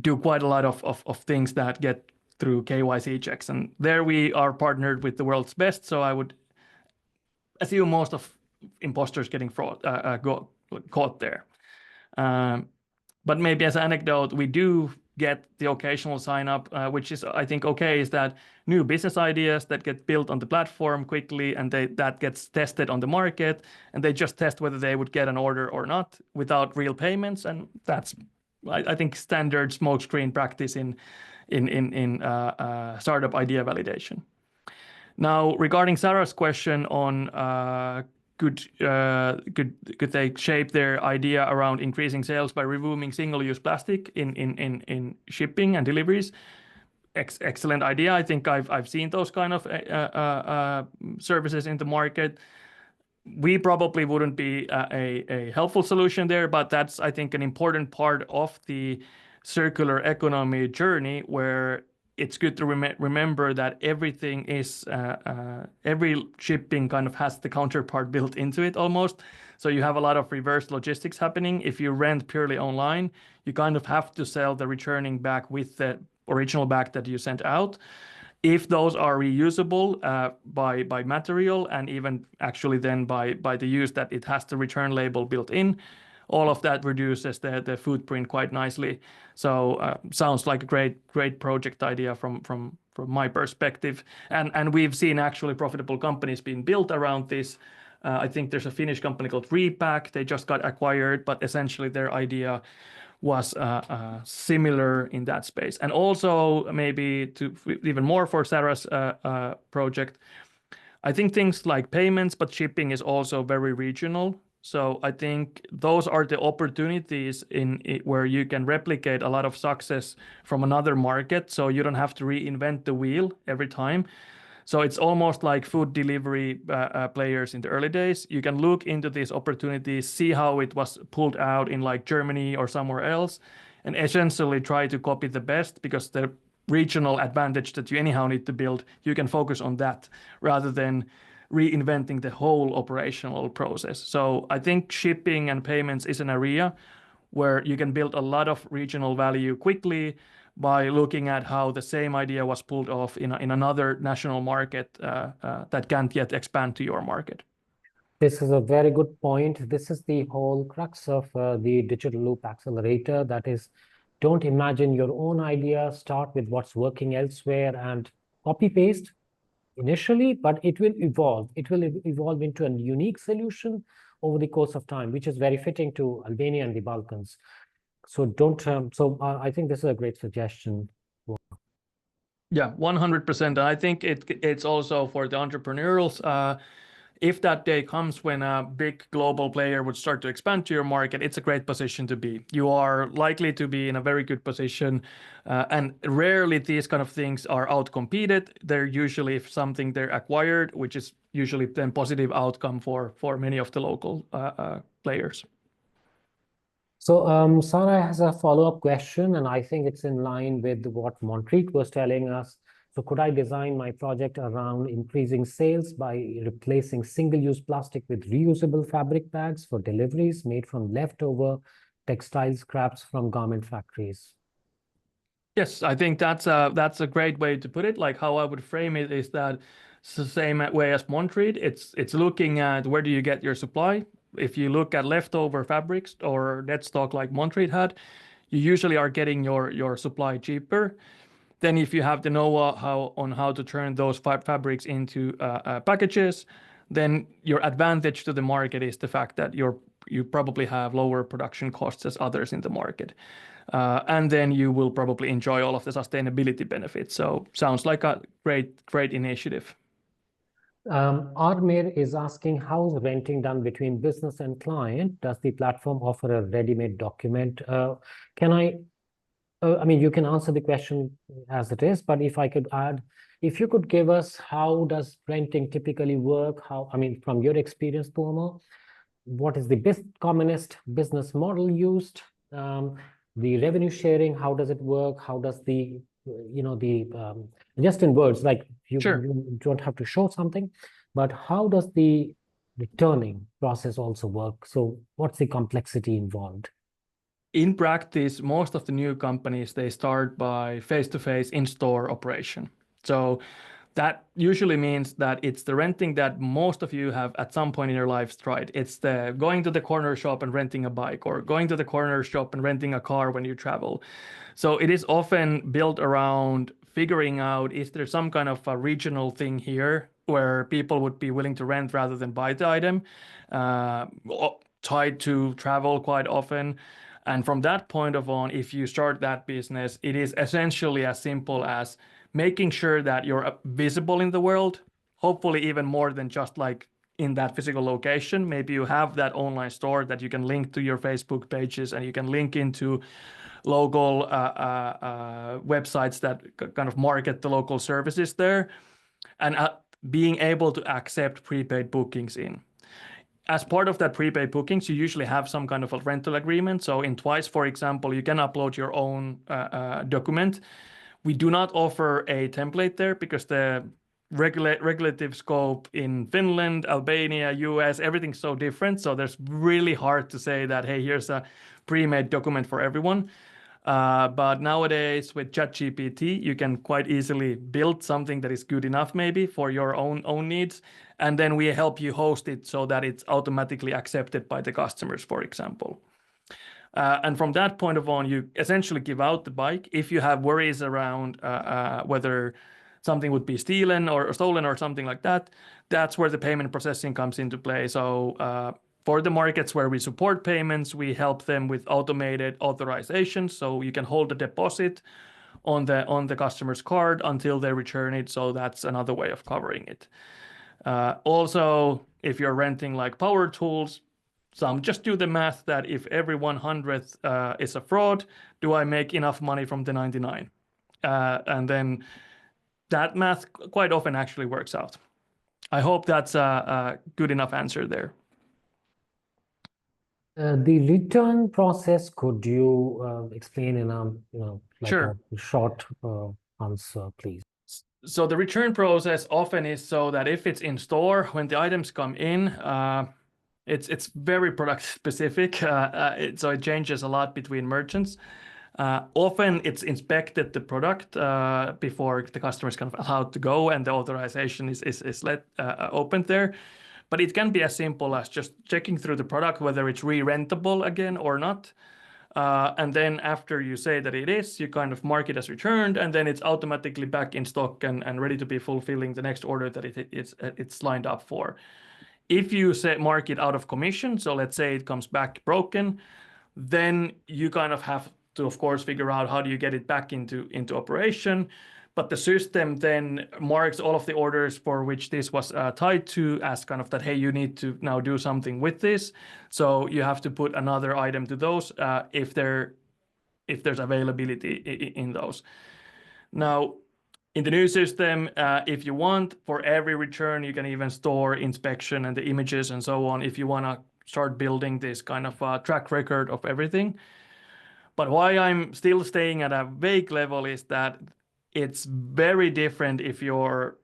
do quite a lot of things that get through KYC checks, and there we are partnered with the world's best. So I would assume most of imposters getting caught there. But maybe as an anecdote, we do get the occasional sign up, which is, I think, okay, is that new business ideas that get built on the platform quickly, and that gets tested on the market, and they just test whether they would get an order or not without real payments. And that's, I think, standard smokescreen practice in startup idea validation. Now, regarding Sarah's question on could they shape their idea around increasing sales by removing single-use plastic in shipping and deliveries? Excellent idea. I think I've seen those kind of services in the market. We probably wouldn't be a helpful solution there, but that's, I think, an important part of the circular economy journey, where it's good to remember that everything is every shipping kind of has the counterpart built into it almost. So you have a lot of reverse logistics happening. If you rent purely online, you kind of have to sell the returning bag with the original bag that you sent out. If those are reusable by material, and even actually then by the use that it has the return label built in, all of that reduces the footprint quite nicely. So sounds like a great project idea from my perspective. And we've seen actually profitable companies being built around this. I think there's a Finnish company called Repack. They just got acquired, but essentially their idea was similar in that space. And also maybe to even more for Sarah's project, I think things like payments, but shipping is also very regional. So I think those are the opportunities in it where you can replicate a lot of success from another market. So you don't have to reinvent the wheel every time. So it's almost like food delivery players in the early days. You can look into these opportunities, see how it was pulled out in like Germany or somewhere else, and essentially try to copy the best, because the regional advantage that you anyhow need to build, you can focus on that rather than reinventing the whole operational process. So I think shipping and payments is an area where you can build a lot of regional value quickly by looking at how the same idea was pulled off in another national market that can't yet expand to your market. This is a very good point. This is the whole crux of the Digital Loop Accelerator. That is, don't imagine your own idea. Start with what's working elsewhere and copy paste initially, but it will evolve. It will evolve into a unique solution over the course of time, which is very fitting to Albania and the Balkans. So don't. I think this is a great suggestion. Yeah, 100%. And I think it's also for the entrepreneurs. If that day comes when a big global player would start to expand to your market, it's a great position to be. You are likely to be in a very good position, and rarely these kind of things are outcompeted. They're usually something they're acquired, which is usually then positive outcome for many of the local players. So Sarah has a follow-up question, and I think it's in line with what Montreet was telling us. So could I design my project around increasing sales by replacing single-use plastic with reusable fabric bags for deliveries made from leftover textile scraps from garment factories? Yes, I think that's a great way to put it. Like how I would frame it is that it's the same way as Montreat. It's looking at where do you get your supply. If you look at leftover fabrics or dead stock like Montreat had, you usually are getting your supply cheaper. Then if you have the know-how on how to turn those fabrics into packages, then your advantage to the market is the fact that you probably have lower production costs as others in the market. And then you will probably enjoy all of the sustainability benefits. So sounds like a great initiative. Armir is asking, how is renting done between business and client? Does the platform offer a ready-made document? I mean, you can answer the question as it is, but if I could add, if you could give us how does renting typically work? I mean, from your experience, Tuomo, what is the commonest business model used? The revenue sharing, how does it work? How does just in words, like Sure. you don't have to show something, but how does the returning process also work? So what's the complexity involved? In practice, most of the new companies, they start by face-to-face in-store operation. So that usually means that it's the renting that most of you have at some point in your lives tried. It's the going to the corner shop and renting a bike, or going to the corner shop and renting a car when you travel. So it is often built around figuring out, is there some kind of a regional thing here where people would be willing to rent rather than buy the item, tied to travel quite often. And from that point on, if you start that business, it is essentially as simple as making sure that you're visible in the world, hopefully even more than just like in that physical location. Maybe you have that online store that you can link to your Facebook pages, and you can link into local websites that kind of market the local services there, and being able to accept prepaid bookings in. As part of that prepaid bookings, you usually have some kind of a rental agreement. So in Twice, for example, you can upload your own document. We do not offer a template there because the regulative scope in Finland, Albania, US, everything's so different. So there's really hard to say that, hey, here's a pre-made document for everyone. But nowadays with ChatGPT, you can quite easily build something that is good enough maybe for your own needs. And then we help you host it so that it's automatically accepted by the customers, for example. And from that point of on, you essentially give out the bike. If you have worries around whether something would be stolen or something like that, that's where the payment processing comes into play. So for the markets where we support payments, we help them with automated authorization. So you can hold the deposit on the customer's card until they return it. So that's another way of covering it. Also, if you're renting like power tools, some just do the math that if every 100th is a fraud, do I make enough money from the 99? And then that math quite often actually works out. I hope that's a good enough answer there. The return process, could you explain in a Sure. a short answer, please? So the return process often is so that if it's in store, when the items come in, it's very product specific. So it changes a lot between merchants. Often it's inspected the product before the customer is kind of allowed to go and the authorization is let opened there. But it can be as simple as just checking through the product, whether it's re-rentable again or not. And then after you say that it is, you kind of mark it as returned, and then it's automatically back in stock and ready to be fulfilling the next order that it's lined up for. If you say mark it out of commission, so let's say it comes back broken, then you kind of have to, of course, figure out how do you get it back into operation. But the system then marks all of the orders for which this was tied to as kind of that, hey, you need to now do something with this. So you have to put another item to those if there's availability in those. Now, in the new system, if you want, for every return, you can even store inspection and the images and so on if you want to start building this kind of track record of everything. But why I'm still staying at a vague level is that it's very different if you're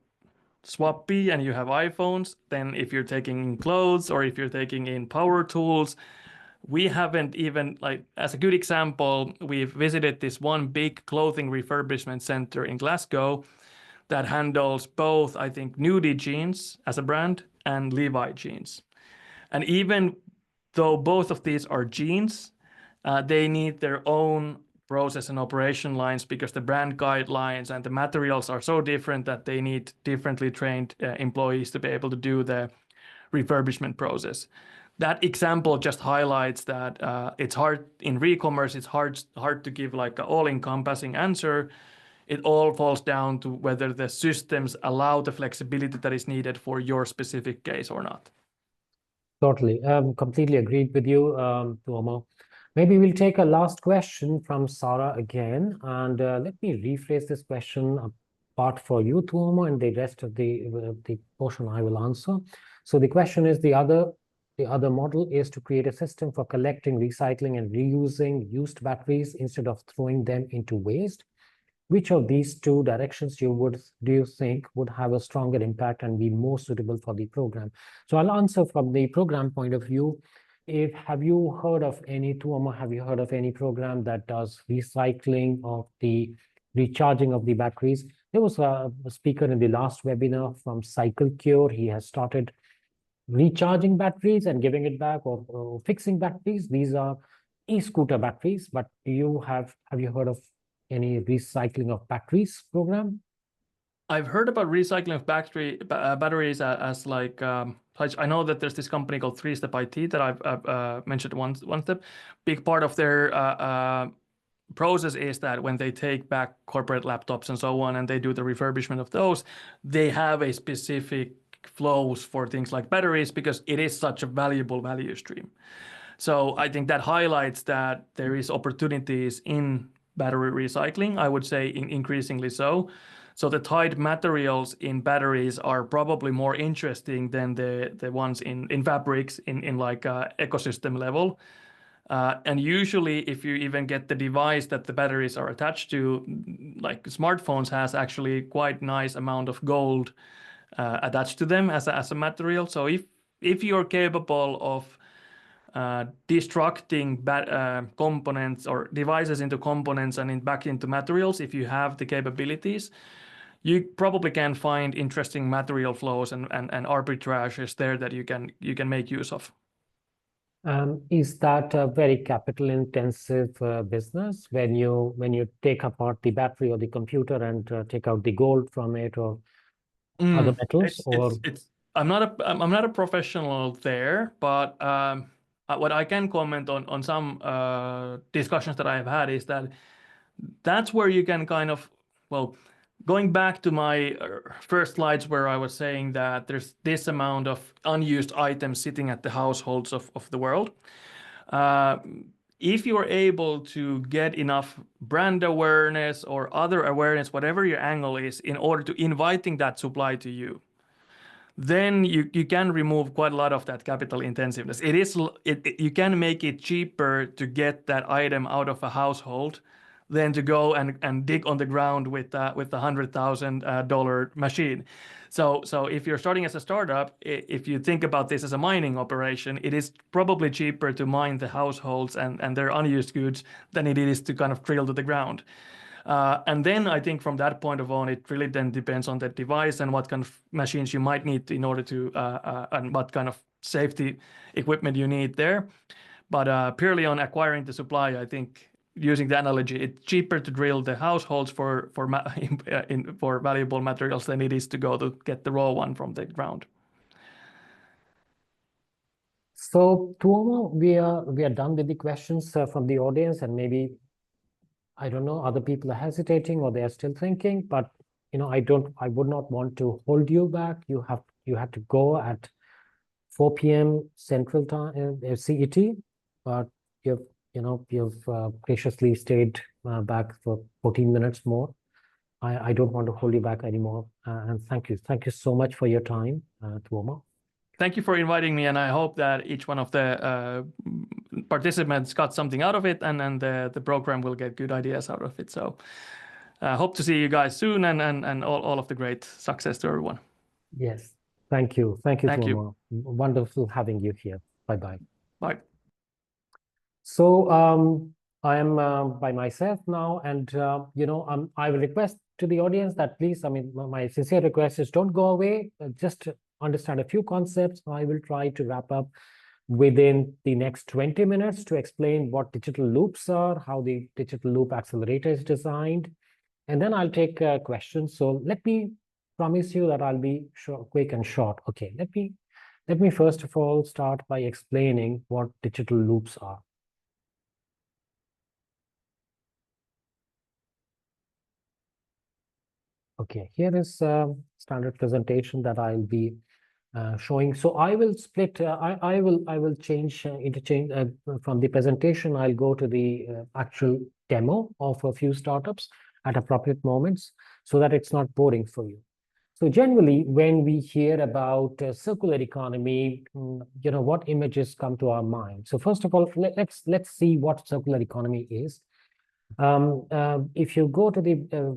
swappy and you have iPhones than if you're taking in clothes or if you're taking in power tools. We haven't even, like, as a good example, we've visited this one big clothing refurbishment center in Glasgow that handles both, I think, Nudie jeans as a brand and Levi jeans. And even though both of these are jeans, they need their own process and operation lines because the brand guidelines and the materials are so different that they need differently trained employees to be able to do the refurbishment process. That example just highlights that it's hard in re-commerce. It's hard to give like an all-encompassing answer. It all falls down to whether the systems allow the flexibility that is needed for your specific case or not. Totally. Completely agreed with you, Tuomo. Maybe we'll take a last question from Sarah again, and let me rephrase this question apart for you, Tuomo, and the rest of the portion I will answer. So the question is, the other model is to create a system for collecting, recycling, and reusing used batteries instead of throwing them into waste. Which of these two directions do you think would have a stronger impact and be more suitable for the program? So I'll answer from the program point of view. Have you heard of any, Tuomo, have you heard of any program that does recycling of the recharging of the batteries? There was a speaker in the last webinar from Cycle Cure. He has started recharging batteries and giving it back, or fixing batteries. These are e-scooter batteries, but have you heard of any recycling of batteries program? I've heard about recycling of batteries as like I know that there's this company called 3-Step IT that I've mentioned one step. Big part of their process is that when they take back corporate laptops and so on and they do the refurbishment of those, they have a specific flows for things like batteries because it is such a valuable value stream. So I think that highlights that there is opportunities in battery recycling, I would say increasingly so. So the tied materials in batteries are probably more interesting than the ones in fabrics in like ecosystem level. And usually if you even get the device that the batteries are attached to, like smartphones has actually quite nice amount of gold attached to them as a material. So if you're capable of destructing components or devices into components and back into materials, if you have the capabilities, you probably can find interesting material flows and arbitrages there that you can make use of. Is that a very capital intensive business when you take apart the battery or the computer and take out the gold from it or other metals? It's I'm not a professional there, but what I can comment on some discussions that I've had is that that's where you can kind of, well, going back to my first slides where I was saying that there's this amount of unused items sitting at the households of the world. If you're able to get enough brand awareness or other awareness, whatever your angle is, in order to inviting that supply to you, then you can remove quite a lot of that capital intensiveness. You can make it cheaper to get that item out of a household than to go and dig on the ground with the $100,000 machine. So if you're starting as a startup, if you think about this as a mining operation, it is probably cheaper to mine the households and their unused goods than it is to kind of drill to the ground. And then I think from that point of on, it really then depends on the device and what kind of machines you might need in order to, and what kind of safety equipment you need there. But purely on acquiring the supply, I think using the analogy, it's cheaper to drill the households for valuable materials than it is to go to get the raw one from the ground. So Tuomo, we are done with the questions from the audience, and maybe I don't know, other people are hesitating or they are still thinking, but I would not want to hold you back. You have to go at 4 p.m. Central Time, CET, but you've graciously stayed back for 14 minutes more. I don't want to hold you back anymore. And thank you so much for your time, Tuomo. Thank you for inviting me, and I hope that each one of the participants got something out of it, and the program will get good ideas out of it. So hope to see you guys soon, and all of the great success to everyone. Yes, thank you, Tuomo. Wonderful having you here. Bye. Bye. So I am by myself now, and I will request to the audience that please, my sincere request is don't go away. Just understand a few concepts. I will try to wrap up within the next 20 minutes to explain what digital loops are, how the Digital Loop Accelerator is designed, and then I'll take questions. So let me promise you that I'll be quick and short. Okay, let me first of all start by explaining what digital loops are. Okay, here is a standard presentation that I'll be showing. So I will split. I will interchange from the presentation. I'll go to the actual demo of a few startups at appropriate moments, so that it's not boring for you. So generally, when we hear about circular economy, what images come to our mind? So first of all, let's see what circular economy is. If you go to the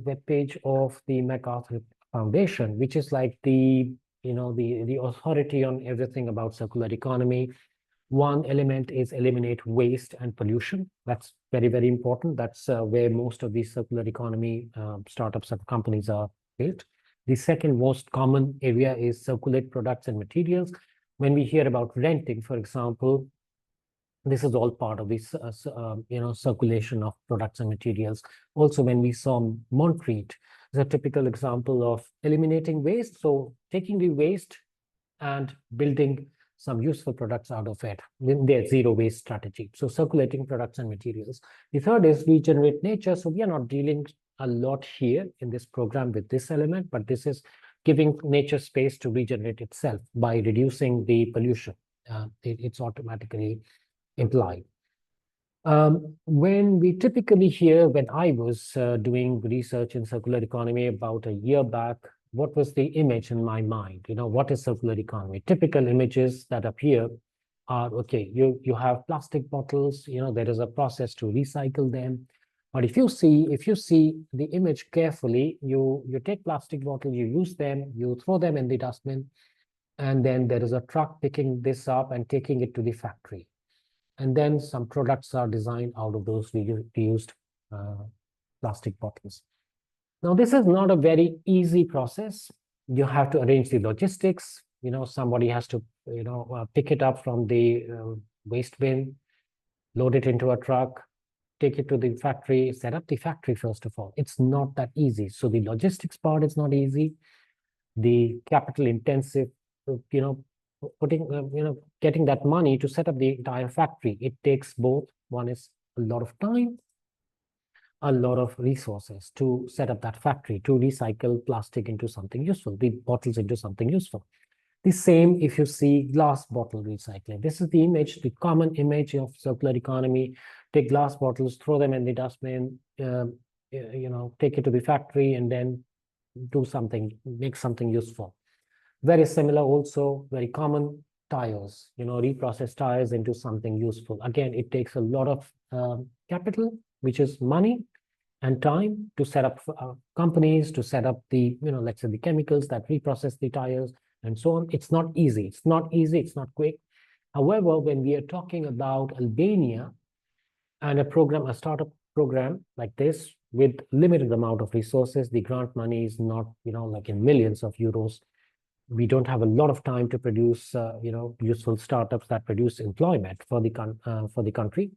webpage of the MacArthur Foundation, which is like the authority on everything about circular economy, one element is eliminate waste and pollution. That's very, very important. That's where most of these circular economy startups and companies are built. The second most common area is circulate products and materials. When we hear about renting, for example, this is all part of this, circulation of products and materials. Also, when we saw Montreet, is a typical example of eliminating waste. So taking the waste and building some useful products out of it in their zero waste strategy. So circulating products and materials. The third is regenerate nature. So we are not dealing a lot here in this program with this element, but this is giving nature space to regenerate itself by reducing the pollution. It's automatically implied. When we typically hear, when I was doing research in circular economy about a year back, what was the image in my mind? What is circular economy? Typical images that appear are, okay, you have plastic bottles, there is a process to recycle them. But if you see the image carefully, you take plastic bottles, you use them, you throw them in the dustbin, and then there is a truck picking this up and taking it to the factory. And then some products are designed out of those reused plastic bottles. Now, this is not a very easy process. You have to arrange the logistics. Somebody has to, pick it up from the waste bin, load it into a truck, take it to the factory, set up the factory first of all. It's not that easy. So the logistics part is not easy. The capital intensive, getting that money to set up the entire factory, it takes both. One is a lot of time, a lot of resources to set up that factory, to recycle plastic into something useful, the bottles into something useful. The same if you see glass bottle recycling. This is the image, the common image of circular economy. Take glass bottles, throw them in the dustbin, take it to the factory and then do something, make something useful. Very similar also, very common, tires, reprocess tires into something useful. Again, it takes a lot of capital, which is money and time to set up companies, to set up the, let's say the chemicals that reprocess the tires and so on. It's not easy. It's not easy. It's not quick. However, when we are talking about Albania and a startup program like this with limited amount of resources, the grant money is not, like in millions of euros. We don't have a lot of time to produce, useful startups that produce employment for the country.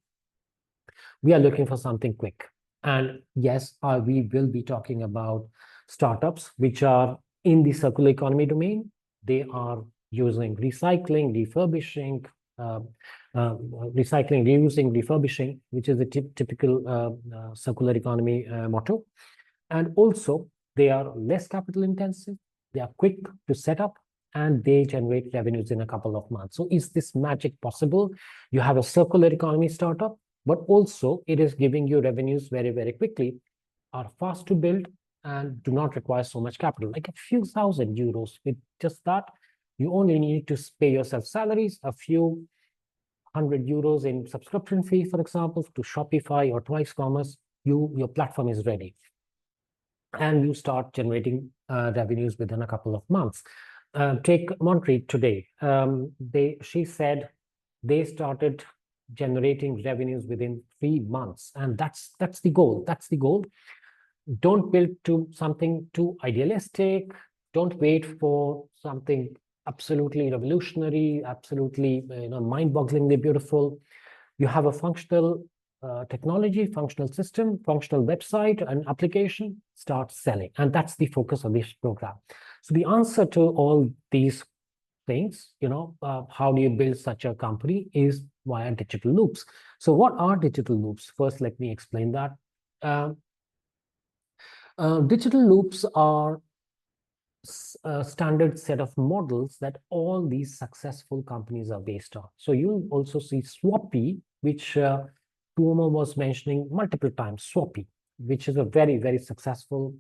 We are looking for something quick. And yes, we will be talking about startups which are in the circular economy domain. They are using recycling, refurbishing, reusing, refurbishing, which is a typical circular economy motto. And also, they are less capital intensive, they are quick to set up, and they generate revenues in a couple of months. So is this magic possible? You have a circular economy startup, but also it is giving you revenues very, very quickly, are fast to build, and do not require so much capital, like a few thousand euros. With just that, you only need to pay yourself salaries, a few €100 in subscription fee, for example, to Shopify or Twice Commerce. Your platform is ready, and you start generating revenues within a couple of months. Take Montreet today. She said they started generating revenues within 3 months, and that's the goal. That's the goal. Don't build to something too idealistic. Don't wait for something absolutely revolutionary, absolutely mind-bogglingly beautiful. You have a functional technology, functional system, functional website, and application, start selling. And that's the focus of this program. So the answer to all these things, how do you build such a company, is via digital loops. So what are digital loops? First, let me explain that. Digital loops are a standard set of models that all these successful companies are based on. So you'll also see Swappy, which Tuomo was mentioning multiple times, Swappy, which is a very, very successful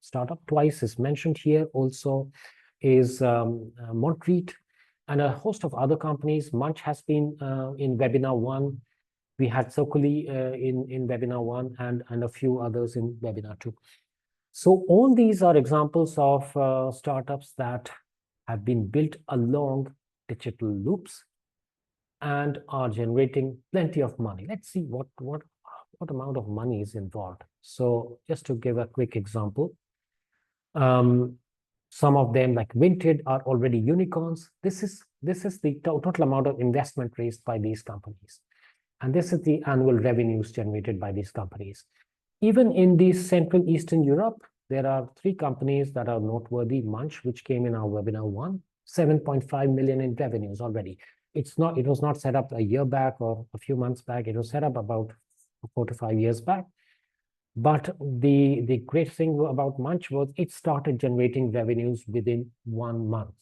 startup. Twice is mentioned here. Also is Montreet, and a host of other companies. Munch has been in webinar 1. We had Sokoli in webinar 1 and a few others in webinar 2. So all these are examples of startups that have been built along digital loops and are generating plenty of money. Let's see what amount of money is involved. So just to give a quick example, some of them, like Vinted, are already unicorns. This is the total amount of investment raised by these companies, and this is the annual revenues generated by these companies. Even in the Central Eastern Europe, there are 3 companies that are noteworthy. Munch, which came in our webinar 1, 7.5 million in revenues already. It was not set up a year back or a few months back. It was set up about 4 to 5 years back. But the great thing about Munch was it started generating revenues within 1 month.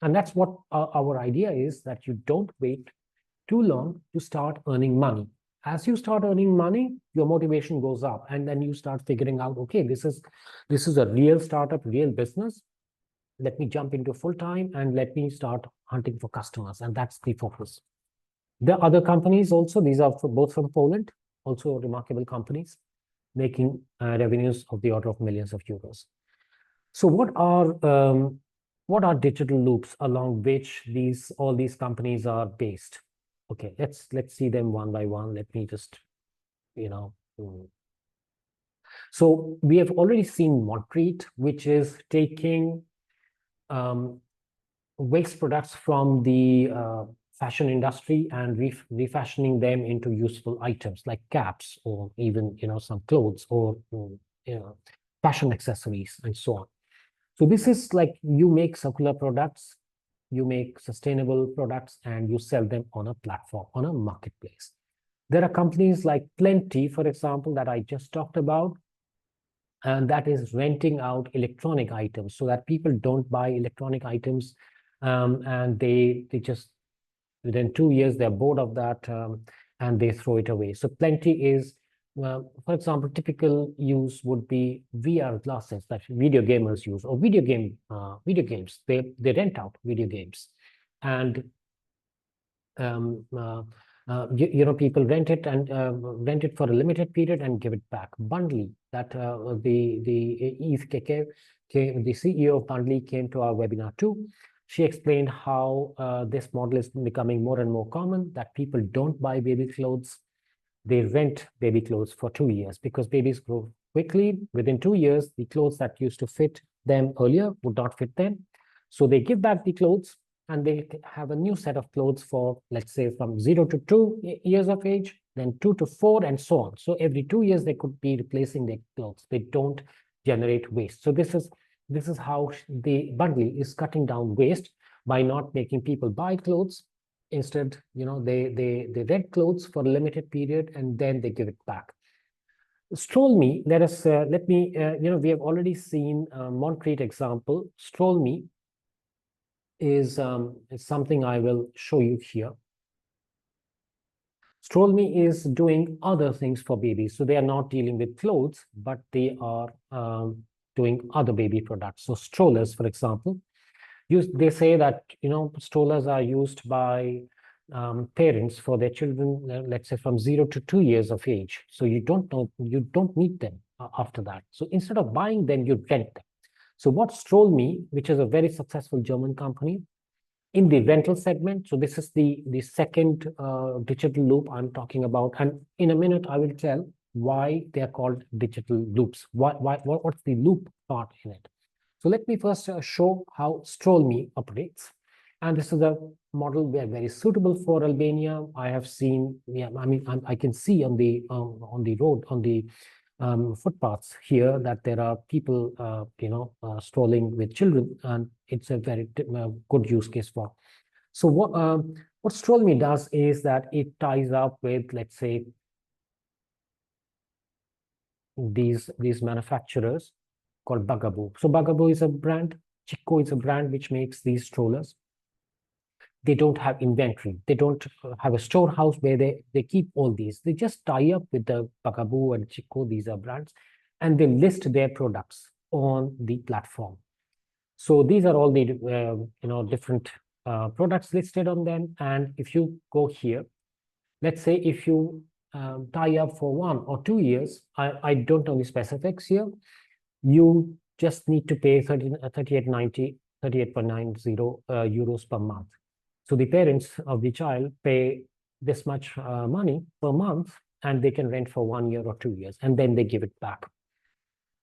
And that's what our idea is, that you don't wait too long to start earning money. As you start earning money, your motivation goes up, and then you start figuring out, okay, this is a real startup, real business. Let me jump into full time and let me start hunting for customers. And that's the focus. The other companies also, these are both from Poland, also remarkable companies, making revenues of the order of millions of euros. So what are digital loops along which all these companies are based? Okay, let's see them one by one. Let me just, So we have already seen Montreet, which is taking waste products from the fashion industry and refashioning them into useful items like caps or even some clothes or fashion accessories and so on. So this is like you make circular products, you make sustainable products, and you sell them on a platform, on a marketplace. There are companies like Plenty, for example, that I just talked about, and that is renting out electronic items so that people don't buy electronic items and they just within 2 years they're bored of that and they throw it away. So Plenty is, for example, typical use would be VR glasses that video gamers use, or video games. They rent out video games, and people rent it and rent it for a limited period and give it back. Bundly, that the CEO of Bundly came to our webinar too. She explained how this model is becoming more and more common, that people don't buy baby clothes. They rent baby clothes for 2 years because babies grow quickly. Within 2 years, the clothes that used to fit them earlier would not fit them. So they give back the clothes and they have a new set of clothes for, let's say, from 0 to 2 years of age, then 2 to 4, and so on. So every 2 years, they could be replacing their clothes. They don't generate waste. So this is how the Bundly is cutting down waste by not making people buy clothes. Instead, they rent clothes for a limited period and then they give it back. Stroll Me, we have already seen Montreet example. Stroll Me is something I will show you here. Stroll Me is doing other things for babies. So they are not dealing with clothes, but they are doing other baby products. So strollers, for example, they say that strollers are used by parents for their children, let's say from 0 to 2 years of age. So you don't need them after that. So instead of buying them, you rent them. So what Stroll Me, which is a very successful German company, in the rental segment. So this is the second digital loop I'm talking about. And in a minute, I will tell why they're called digital loops. What's the loop part in it? So let me first show how Stroll Me operates. And this is a model very suitable for Albania. I have seen, I can see on the road, on the footpaths here that there are people, strolling with children, and it's a very good use case for. So what Stroll Me does is that it ties up with, let's say, these manufacturers called Bugaboo. So Bugaboo is a brand. Chico is a brand which makes these strollers. They don't have inventory. They don't have a storehouse where they keep all these. They just tie up with the Bugaboo and Chico, these are brands, and they list their products on the platform. So these are all the different products listed on them. And if you go here, let's say if you tie up for 1 or 2 years, I don't know the specifics here, you just need to pay 38.90 euros per month. So the parents of the child pay this much money per month, and they can rent for 1 year or 2 years, and then they give it back.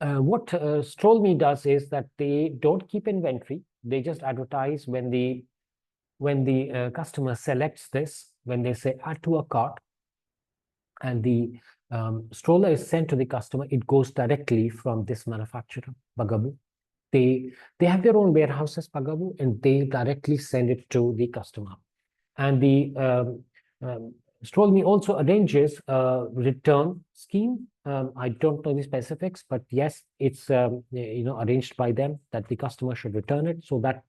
What Stroll Me does is that they don't keep inventory. They just advertise when the customer selects this, when they say add to a cart, and the stroller is sent to the customer. It goes directly from this manufacturer, Bugaboo. They have their own warehouses, Bugaboo, and they directly send it to the customer. And the Stroll Me also arranges a return scheme. I don't know the specifics, but yes, it's arranged by them that the customer should return it. So that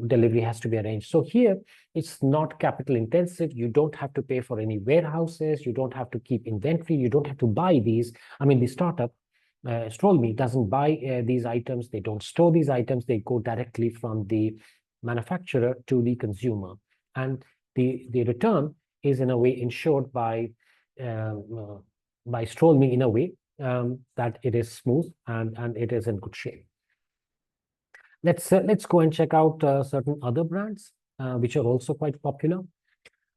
delivery has to be arranged. So here, it's not capital intensive. You don't have to pay for any warehouses. You don't have to keep inventory. You don't have to buy these. I mean, the startup, Stroll Me, doesn't buy these items. They don't store these items. They go directly from the manufacturer to the consumer. And the return is in a way ensured by Stroll Me in a way that it is smooth and it is in good shape. Let's go and check out certain other brands which are also quite popular.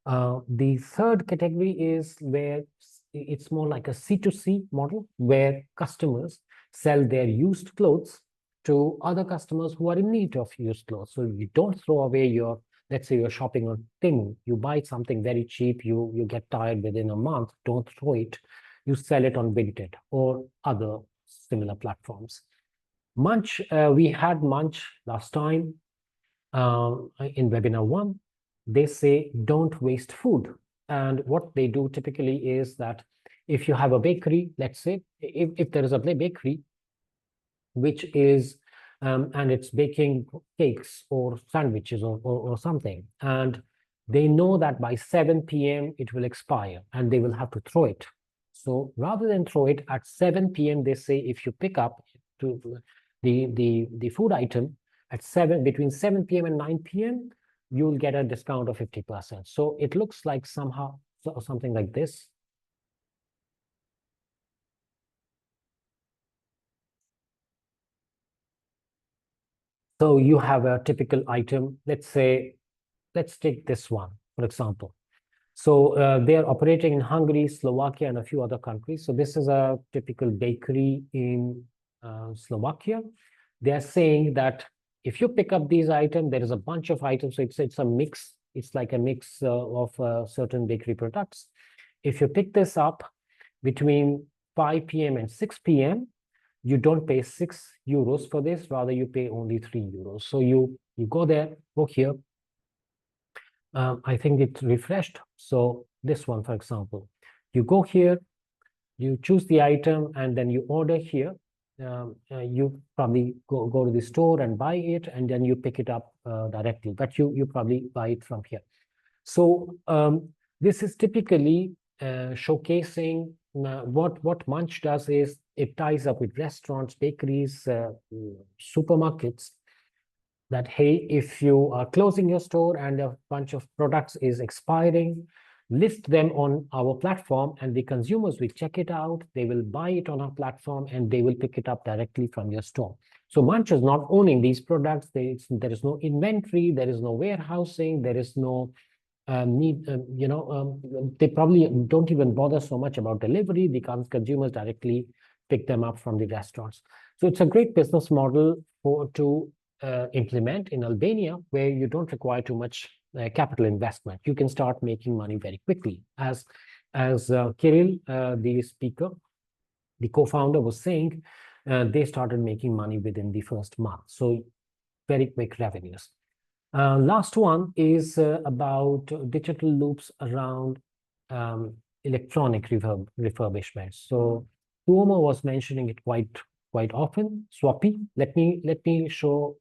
The third category is where it's more like a C2C model, where customers sell their used clothes to other customers who are in need of used clothes. So you don't throw away your let's say you're shopping on Temu, you buy something very cheap, you get tired within a month, don't throw it, you sell it on Vinted or other similar platforms. Munch, we had Munch last time in webinar 1. They say don't waste food. And what they do typically is that if you have a bakery, let's say, if there is a bakery which is, and it's baking cakes or sandwiches or something, and they know that by 7 p.m. it will expire and they will have to throw it. So rather than throw it at 7 p.m., they say if you pick up the food item at between 7 p.m. and 9 p.m., you'll get a discount of 50%. So it looks like somehow something like this. So you have a typical item, let's take this one, for example. So they are operating in Hungary, Slovakia, and a few other countries. So this is a typical bakery in Slovakia. They are saying that if you pick up these items, there is a bunch of items. So it's a mix. It's like a mix of certain bakery products. If you pick this up between 5 p.m. and 6 p.m., you don't pay 6 euros for this, rather you pay only 3 euros. So you go there, go here. I think it's refreshed. So this one, for example, you go here, you choose the item, and then you order here. You probably go to the store and buy it, and then you pick it up directly, but you probably buy it from here. So this is typically showcasing what Munch does is it ties up with restaurants, bakeries, supermarkets, that, hey, if you are closing your store and a bunch of products is expiring, list them on our platform, and the consumers will check it out, they will buy it on our platform, and they will pick it up directly from your store. So Munch is not owning these products. There is no inventory, there is no warehousing, there is no need, they probably don't even bother so much about delivery. The consumers directly pick them up from the restaurants. So it's a great business model to implement in Albania, where you don't require too much capital investment. You can start making money very quickly. As Kirill, the speaker, the co-founder, was saying, they started making money within the first month. So very quick revenues. Last one is about digital loops around electronic refurbishment. So Tuomo was mentioning it quite often. Swappy. Let me show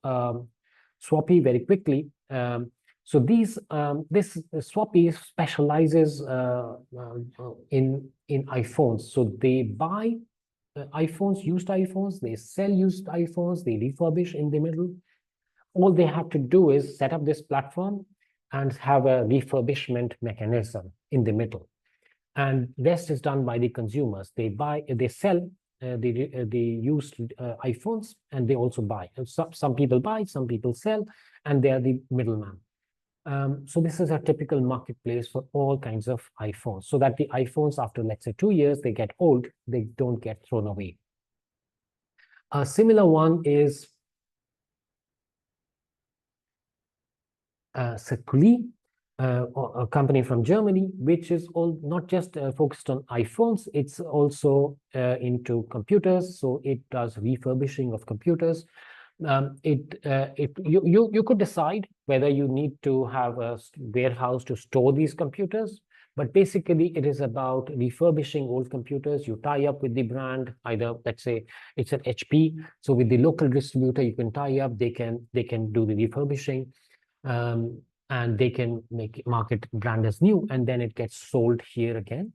Swappy very quickly. So this Swappy specializes in iPhones. So they buy iPhones, used iPhones. They sell used iPhones. They refurbish in the middle. All they have to do is set up this platform and have a refurbishment mechanism in the middle. And rest is done by the consumers. They sell the used iPhones, and they also buy. Some people buy, some people sell, and they are the middleman. So this is a typical marketplace for all kinds of iPhones, so that the iPhones, after let's say 2 years, they get old, they don't get thrown away. A similar one is Circuli, a company from Germany, which is not just focused on iPhones, it's also into computers. So it does refurbishing of computers. You could decide whether you need to have a warehouse to store these computers, but basically it is about refurbishing old computers. You tie up with the brand, either let's say it's an HP, so with the local distributor you can tie up, they can do the refurbishing. And they can market brand as new, and then it gets sold here again.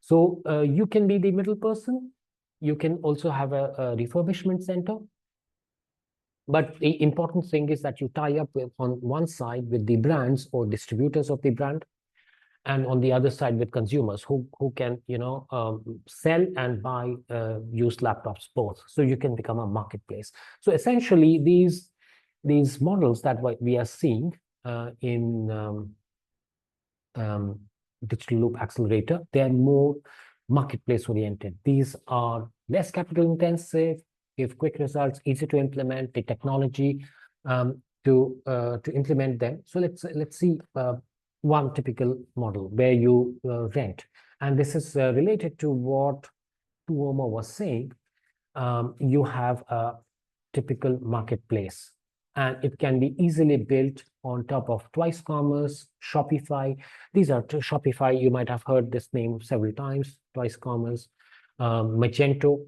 So you can be the middle person. You can also have a refurbishment center. But the important thing is that you tie up on one side with the brands or distributors of the brand, and on the other side with consumers who can sell and buy used laptops both. So you can become a marketplace. So essentially these models that we are seeing in Digital Loop Accelerator, they're more marketplace oriented. These are less capital intensive, give quick results, easy to implement, the technology to implement them. So let's see one typical model where you rent, and this is related to what Tuomo was saying. You have a typical marketplace, and it can be easily built on top of Twice Commerce, Shopify. These are Shopify. You might have heard this name several times. Twice Commerce, Magento.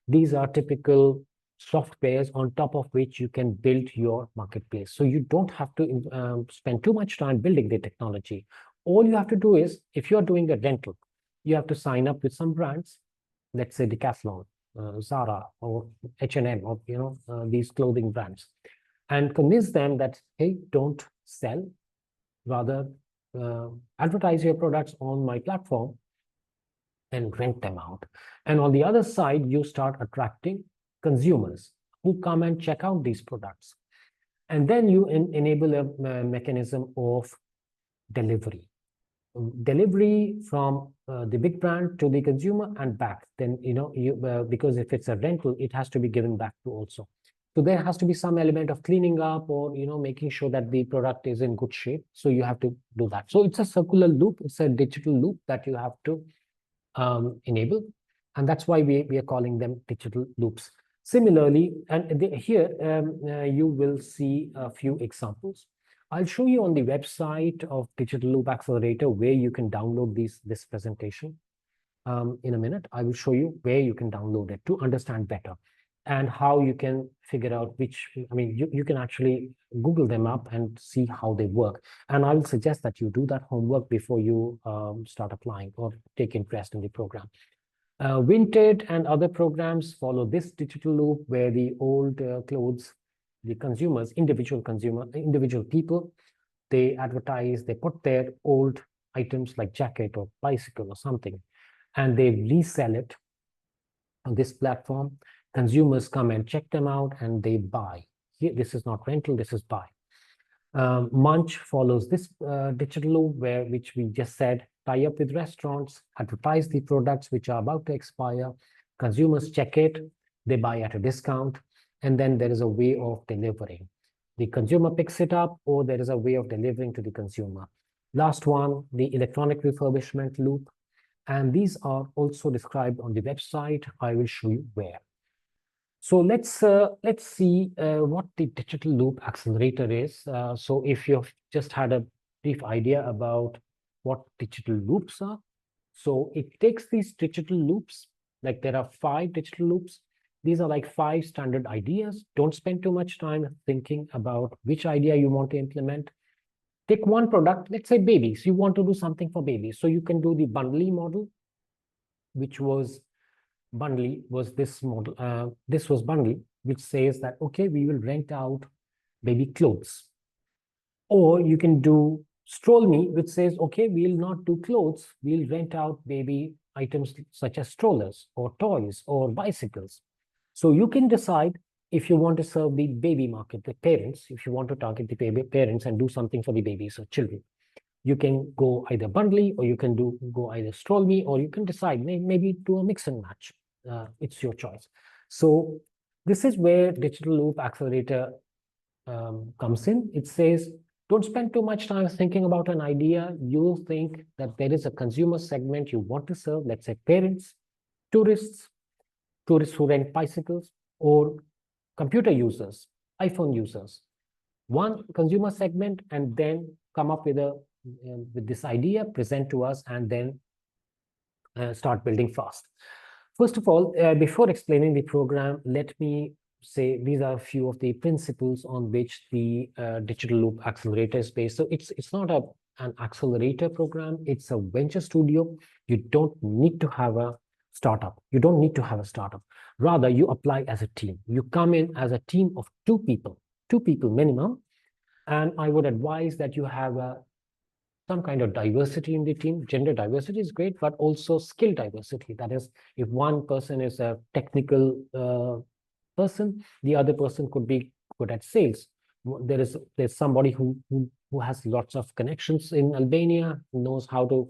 These are typical softwares on top of which you can build your marketplace. So you don't have to spend too much time building the technology. All you have to do is, if you're doing a rental, you have to sign up with some brands, let's say Decathlon, Zara, or H&M, or these clothing brands, and convince them that, hey, don't sell, rather advertise your products on my platform and rent them out. And on the other side, you start attracting consumers who come and check out these products. And then you enable a mechanism of delivery. Delivery from the big brand to the consumer and back. Then, because if it's a rental, it has to be given back to also. So there has to be some element of cleaning up, or making sure that the product is in good shape. So you have to do that. So it's a circular loop. It's a digital loop that you have to enable, and that's why we are calling them digital loops. Similarly, and here you will see a few examples. I'll show you on the website of Digital Loop Accelerator where you can download this presentation. In a minute, I will show you where you can download it to understand better, and how you can figure out which, you can actually Google them up and see how they work. And I will suggest that you do that homework before you start applying or take interest in the program. Vinted and other programs follow this digital loop, where the old clothes, the consumers, individual people, they advertise, they put their old items like jacket or bicycle or something, and they resell it on this platform. Consumers come and check them out and they buy. Here, this is not rental, this is buy. Munch follows this digital loop, which we just said, tie up with restaurants, advertise the products which are about to expire. Consumers check it, they buy at a discount, and then there is a way of delivering. The consumer picks it up, or there is a way of delivering to the consumer. Last one, the electronic refurbishment loop. And these are also described on the website. I will show you where. So let's see what the Digital Loop Accelerator is. So if you've just had a brief idea about what digital loops are, so it takes these digital loops, like there are 5 digital loops. These are like 5 standard ideas. Don't spend too much time thinking about which idea you want to implement. Take one product, let's say babies. You want to do something for babies. So you can do the bundly model, which was bundly was this model. This was bundly, which says that, okay, we will rent out baby clothes. Or you can do stroll me, which says, okay, we'll not do clothes, we'll rent out baby items such as strollers or toys or bicycles. So you can decide if you want to serve the baby market, the parents, if you want to target the baby parents and do something for the babies or children. You can go either bundly, or you can go either stroll me, or you can decide maybe do a mix and match. It's your choice. So this is where Digital Loop Accelerator comes in. It says, don't spend too much time thinking about an idea. You'll think that there is a consumer segment you want to serve, let's say parents, tourists who rent bicycles, or computer users, iPhone users. One consumer segment, and then come up with this idea, present to us, and then start building fast. First of all, before explaining the program, let me say these are a few of the principles on which the Digital Loop Accelerator is based. So it's not an accelerator program, it's a venture studio. You don't need to have a startup. You don't need to have a startup. Rather, you apply as a team. You come in as a team of 2 people minimum. And I would advise that you have some kind of diversity in the team. Gender diversity is great, but also skill diversity. That is, if one person is a technical person, the other person could be good at sales. There's somebody who has lots of connections in Albania, who knows how to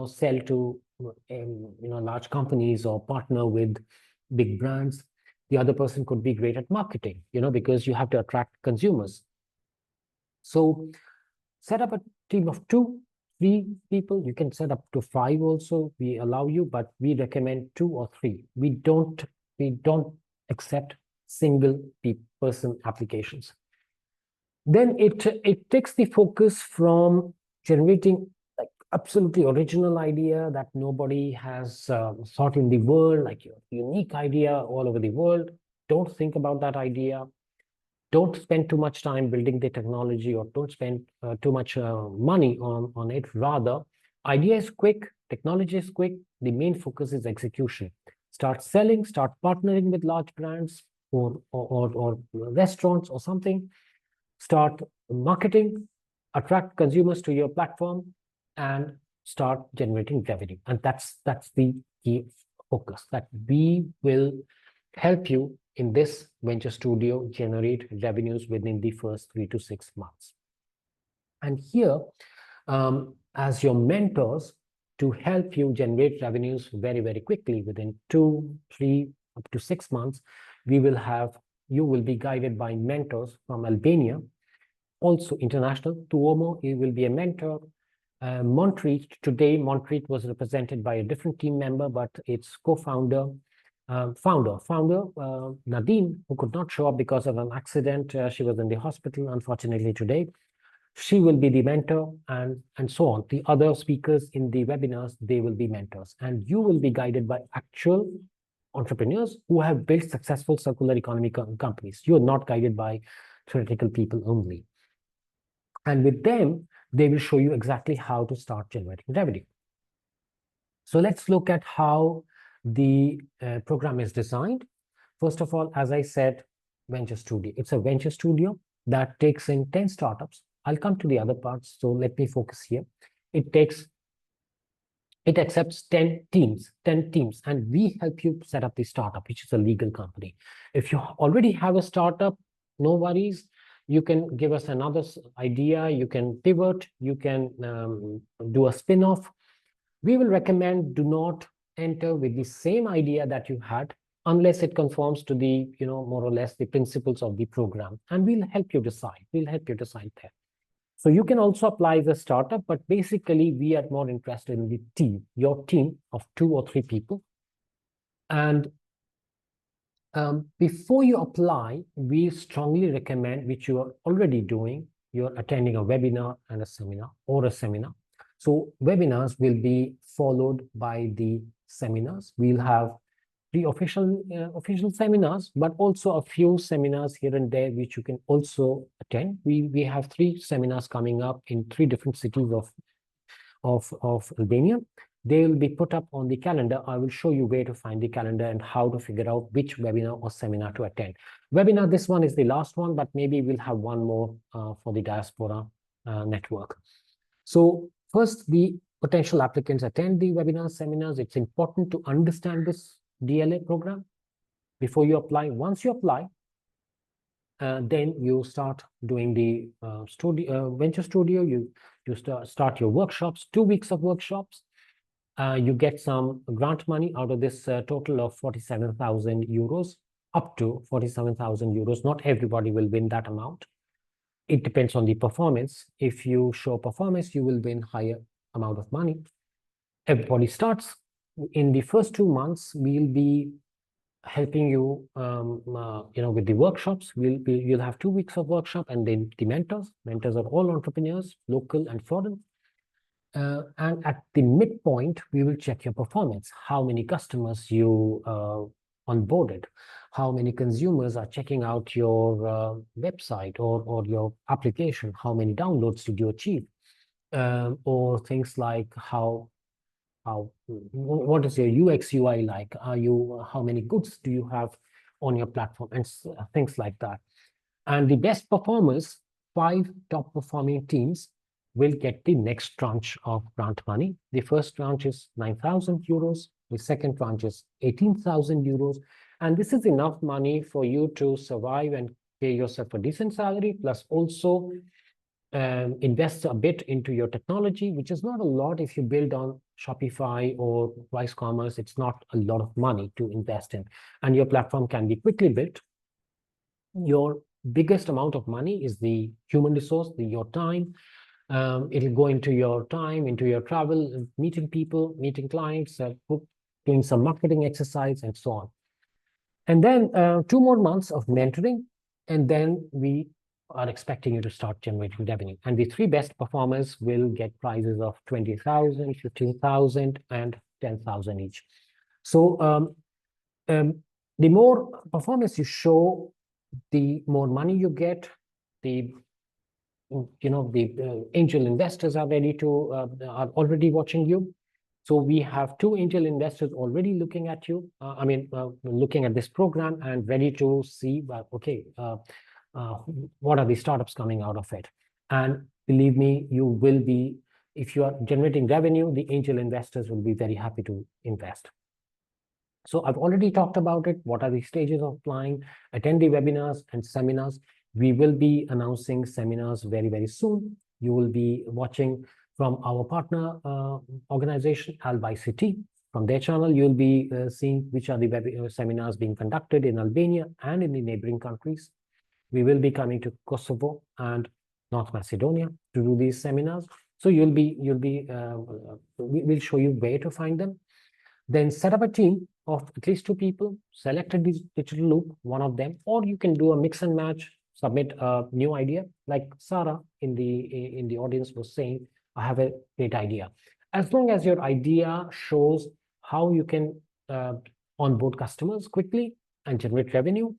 sell to large companies or partner with big brands. The other person could be great at marketing, because you have to attract consumers. So set up a team of 2, 3 people. You can set up to 5 also. We allow you, but we recommend 2 or 3. We don't accept single person applications. Then it takes the focus from generating like absolutely original idea that nobody has thought in the world, like your unique idea all over the world. Don't think about that idea. Don't spend too much time building the technology, or don't spend too much money on it. Rather, idea is quick, technology is quick. The main focus is execution. Start selling, start partnering with large brands or restaurants or something. Start marketing, attract consumers to your platform, and start generating revenue. And that's the key focus, that we will help you in this venture studio generate revenues within the first 3 to 6 months. And here, as your mentors, to help you generate revenues very, very quickly within 2, 3, up to 6 months, you will be guided by mentors from Albania, also international. Tuomo, he will be a mentor. Montreet, today Montreet was represented by a different team member, but its co-founder, Nadine, who could not show up because of an accident. She was in the hospital, unfortunately, today. She will be the mentor, and so on. The other speakers in the webinars, they will be mentors. And you will be guided by actual entrepreneurs who have built successful circular economy companies. You are not guided by theoretical people only. And with them, they will show you exactly how to start generating revenue. So let's look at how the program is designed. First of all, as I said, venture studio. It's a venture studio that takes in 10 startups. I'll come to the other parts, so let me focus here. It accepts 10 teams, and we help you set up the startup, which is a legal company. If you already have a startup, no worries. You can give us another idea. You can pivot. You can do a spin-off. We will recommend do not enter with the same idea that you had unless it conforms to the, more or less the principles of the program. And we'll help you decide. We'll help you decide there. So you can also apply as a startup, but basically we are more interested in the team, your team of 2 or 3 people. And before you apply, we strongly recommend, which you are already doing, you're attending a webinar and a seminar or a seminar. So webinars will be followed by the seminars. We'll have 3 official seminars, but also a few seminars here and there, which you can also attend. We have 3 seminars coming up in 3 different cities of Albania. They will be put up on the calendar. I will show you where to find the calendar and how to figure out which webinar or seminar to attend. Webinar, this one is the last one, but maybe we'll have one more for the diaspora network. So first, the potential applicants attend the webinar seminars. It's important to understand this DLA program before you apply. Once you apply, then you start doing the venture studio. You start your workshops, 2 weeks of workshops. You get some grant money out of this total of 47,000 euros, up to 47,000 euros. Not everybody will win that amount. It depends on the performance. If you show performance, you will win higher amount of money. Everybody starts. In the first 2 months, we'll be helping you, with the workshops. You'll have 2 weeks of workshop, and then the mentors. Mentors are all entrepreneurs, local and foreign. And at the midpoint, we will check your performance. How many customers you onboarded, how many consumers are checking out your website or your application, how many downloads did you achieve, or things like what is your UX UI like? How many goods do you have on your platform, and things like that. And the best performers, 5 top performing teams, will get the next tranche of grant money. The first tranche is 9,000 euros. The second tranche is 18,000 euros. And this is enough money for you to survive and pay yourself a decent salary, plus also invest a bit into your technology, which is not a lot if you build on Shopify or Rice Commerce, it's not a lot of money to invest in, and your platform can be quickly built. Your biggest amount of money is the human resource, your time. It'll go into your time, into your travel, meeting people, meeting clients, doing some marketing exercise, and so on. And then 2 more months of mentoring, and then we are expecting you to start generating revenue. And the 3 best performers will get prizes of 20,000, 15,000, and 10,000 each. So the more performance you show, the more money you get. The angel investors are ready to are already watching you. So we have 2 angel investors already looking at you. Looking at this program and ready to see, what are the startups coming out of it? And believe me, you will be, if you are generating revenue, the angel investors will be very happy to invest. So I've already talked about it. What are the stages of applying? Attend the webinars and seminars. We will be announcing seminars very, very soon. You will be watching from our partner organization, AlBuyCity. From their channel, you'll be seeing which are the seminars being conducted in Albania and in the neighboring countries. We will be coming to Kosovo and North Macedonia to do these seminars. So we'll show you where to find them. Then set up a team of at least 2 people, select a digital loop, one of them, or you can do a mix and match, submit a new idea. Like Sarah in the audience was saying, I have a great idea. As long as your idea shows how you can onboard customers quickly and generate revenue,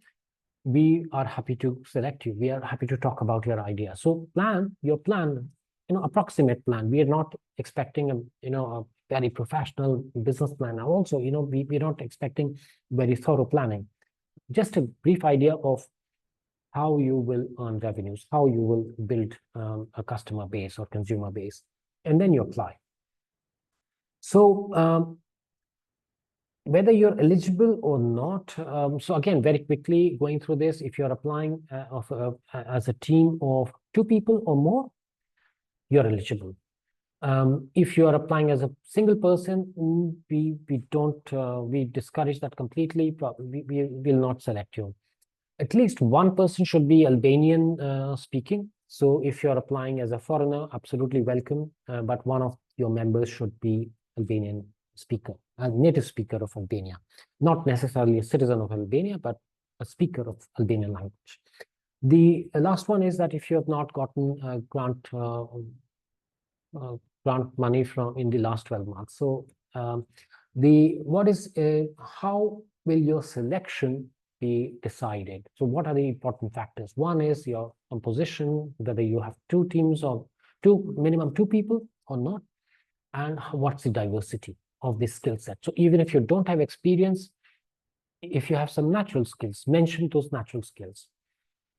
we are happy to select you. We are happy to talk about your idea. So your plan, approximate plan. We are not expecting a very professional business plan. Now also, we're not expecting very thorough planning. Just a brief idea of how you will earn revenues, how you will build a customer base or consumer base, and then you apply. So whether you're eligible or not, so again, very quickly going through this, if you're applying as a team of 2 people or more, you're eligible. If you are applying as a single person, we discourage that completely. We will not select you. At least 1 person should be Albanian speaking. So if you're applying as a foreigner, absolutely welcome. But one of your members should be Albanian speaker, a native speaker of Albania, not necessarily a citizen of Albania, but a speaker of Albanian language. The last one is that if you have not gotten grant money in the last 12 months. So how will your selection be decided? So what are the important factors? One is your composition, whether you have 2 teams of minimum 2 people or not, and what's the diversity of this skill set. So even if you don't have experience, if you have some natural skills, mention those natural skills.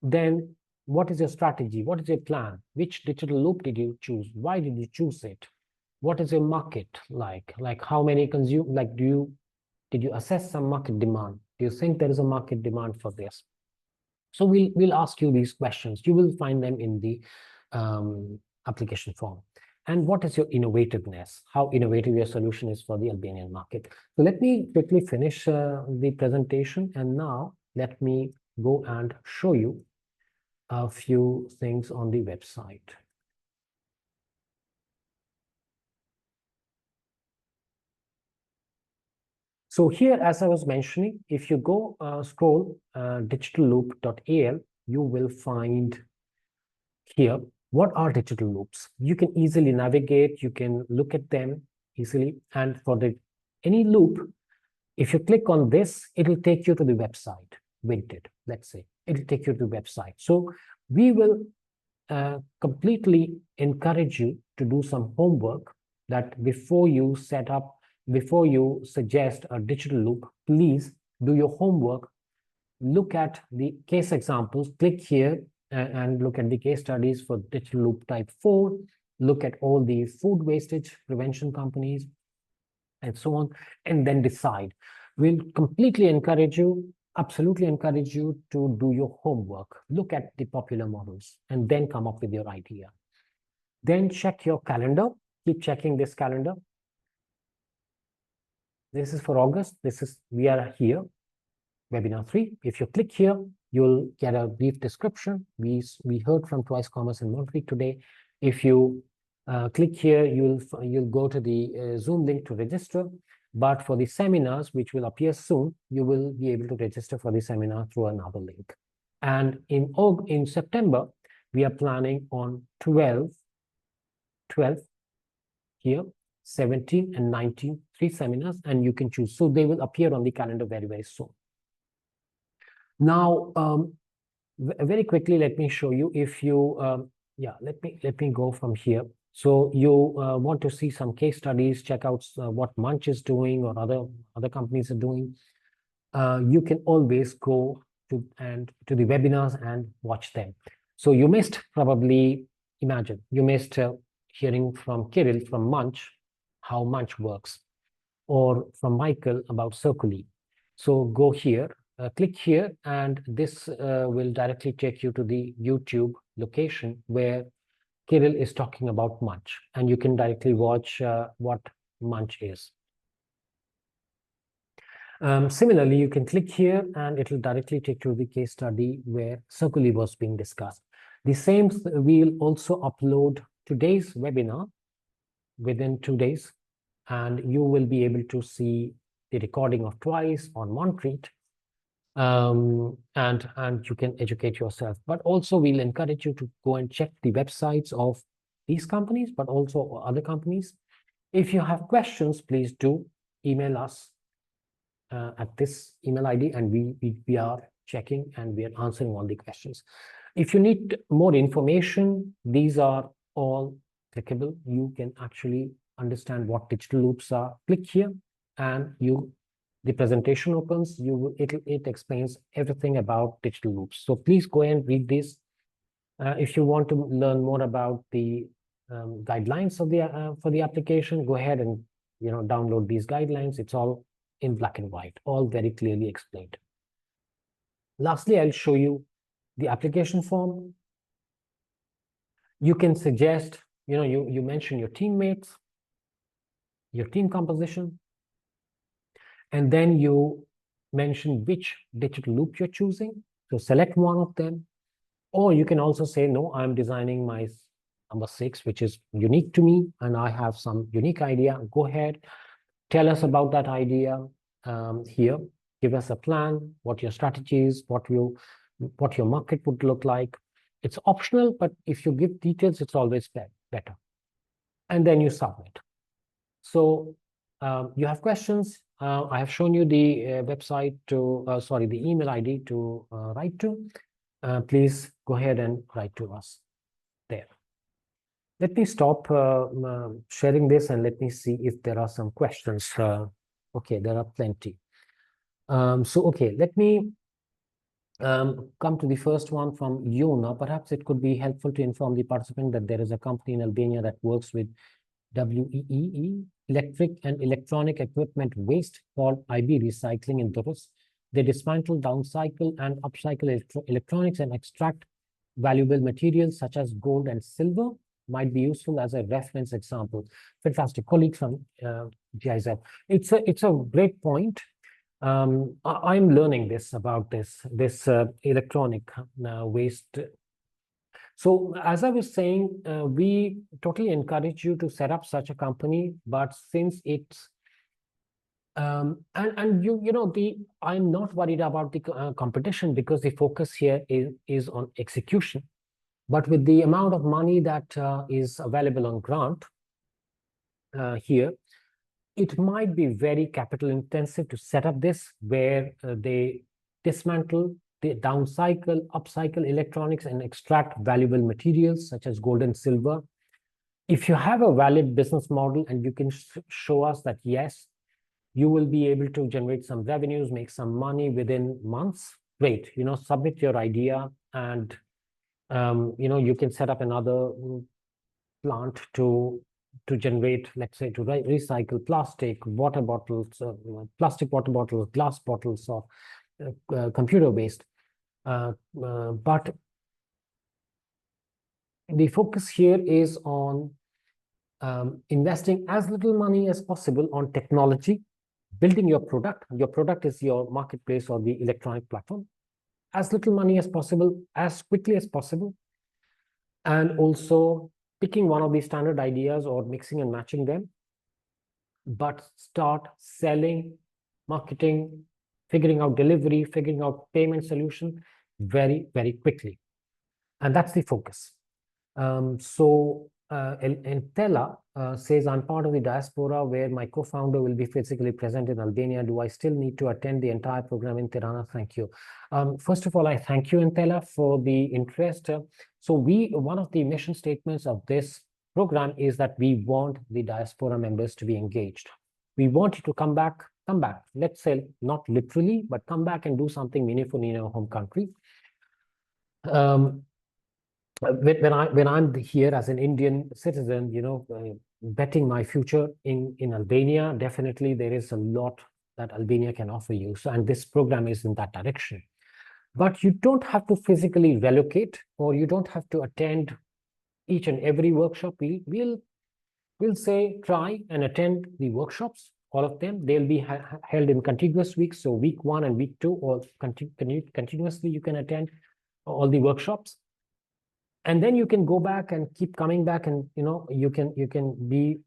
Then what is your strategy? What is your plan? Which digital loop did you choose? Why did you choose it? What is your market like? Like how many did you assess some market demand? Do you think there is a market demand for this? So we'll ask you these questions. You will find them in the application form. And what is your innovativeness? How innovative your solution is for the Albanian market? So let me quickly finish the presentation. And now let me go and show you a few things on the website. So here, as I was mentioning, if you go scroll digitalloop.al, you will find here, what are digital loops? You can easily navigate, you can look at them easily. And for any loop, if you click on this, it will take you to the website, Vinted, let's say. It will take you to the website. So we will completely encourage you to do some homework, that before you suggest a digital loop, please do your homework, look at the case examples, click here and look at the case studies for digital loop type 4, look at all the food wastage prevention companies and so on, and then decide. We'll completely encourage you, absolutely encourage you to do your homework, look at the popular models, and then come up with your idea. Then check your calendar, keep checking this calendar. This is for August. We are here, webinar 3. If you click here, you'll get a brief description. We heard from Twice Commerce in Montreet today. If you click here, you'll go to the Zoom link to register. But for the seminars, which will appear soon, you will be able to register for the seminar through another link. And in September, we are planning on 12 here, 17 and 19, 3 seminars, and you can choose. So they will appear on the calendar very, very soon. Now, very quickly, let me show you. If you, let me go from here. So you want to see some case studies, check out what Munch is doing or other companies are doing. You can always go to the webinars and watch them. So you missed hearing from Kirill from Munch, how Munch works, or from Michael about Circuli. So go here, click here, and this will directly take you to the YouTube location where Kirill is talking about Munch, and you can directly watch what Munch is. Similarly, you can click here and it will directly take you to the case study where Circuli was being discussed. The same, we'll also upload today's webinar within 2 days, and you will be able to see the recording of Twice on Montreat, and you can educate yourself. But also we'll encourage you to go and check the websites of these companies, but also other companies. If you have questions, please do email us at this email ID, and we are checking and we are answering all the questions. If you need more information, these are all clickable. You can actually understand what digital loops are. Click here and the presentation opens. It explains everything about digital loops. So please go and read this. If you want to learn more about the guidelines of for the application, go ahead and download these guidelines. It's all in black and white, all very clearly explained. Lastly, I'll show you the application form. You can suggest, you mention your teammates, your team composition, and then you mention which digital loop you're choosing. So select one of them, or you can also say, no, I'm designing my number 6, which is unique to me, and I have some unique idea. Go ahead, tell us about that idea here. Give us a plan, what your strategy is, what your market would look like. It's optional, but if you give details, it's always better. And then you submit. So you have questions. I have shown you the website the email ID to write to. Please go ahead and write to us there. Let me stop sharing this and let me see if there are some questions. Okay, there are plenty. Let me come to the first one from Yona. Perhaps it could be helpful to inform the participant that there is a company in Albania that works with WEEE, electric and electronic equipment waste, called IB Recycling in Durrës. They dismantle, downcycle, and upcycle electronics and extract valuable materials such as gold and silver. Might be useful as a reference example. Fantastic. Colleague from GIZ. It's a great point. I'm learning about this electronic waste. So as I was saying, we totally encourage you to set up such a company, but since it's I'm not worried about the competition, because the focus here is on execution. But with the amount of money that is available on grant here, it might be very capital intensive to set up this, where they dismantle, they downcycle, upcycle electronics and extract valuable materials such as gold and silver. If you have a valid business model and you can show us that, yes, you will be able to generate some revenues, make some money within months, great. Submit your idea, and you can set up another plant to generate, let's say, to recycle plastic water bottles, plastic water bottles, glass bottles, or computer waste. But the focus here is on investing as little money as possible on technology building your product. Your product is your marketplace or the electronic platform. As little money as possible, as quickly as possible. And also picking one of these standard ideas or mixing and matching them, but start selling, marketing, figuring out delivery, figuring out payment solution very, very quickly. And that's the focus. Entella says, I'm part of the diaspora where my co-founder will be physically present in Albania. Do I still need to attend the entire program in Tirana? Thank you. First of all, I thank you, Entella, for the interest. One of the mission statements of this program is that we want the diaspora members to be engaged. We want you to come back. Let's say not literally, but come back and do something meaningful in your home country. When I'm here as an Indian citizen, betting my future in Albania, definitely there is a lot that Albania can offer you. So, and this program is in that direction. But you don't have to physically relocate, or you don't have to attend each and every workshop. We'll say try and attend the workshops, all of them. They'll be held in contiguous weeks. So week 1 and week 2, or continuously you can attend all the workshops. And then you can go back and keep coming back, and you can be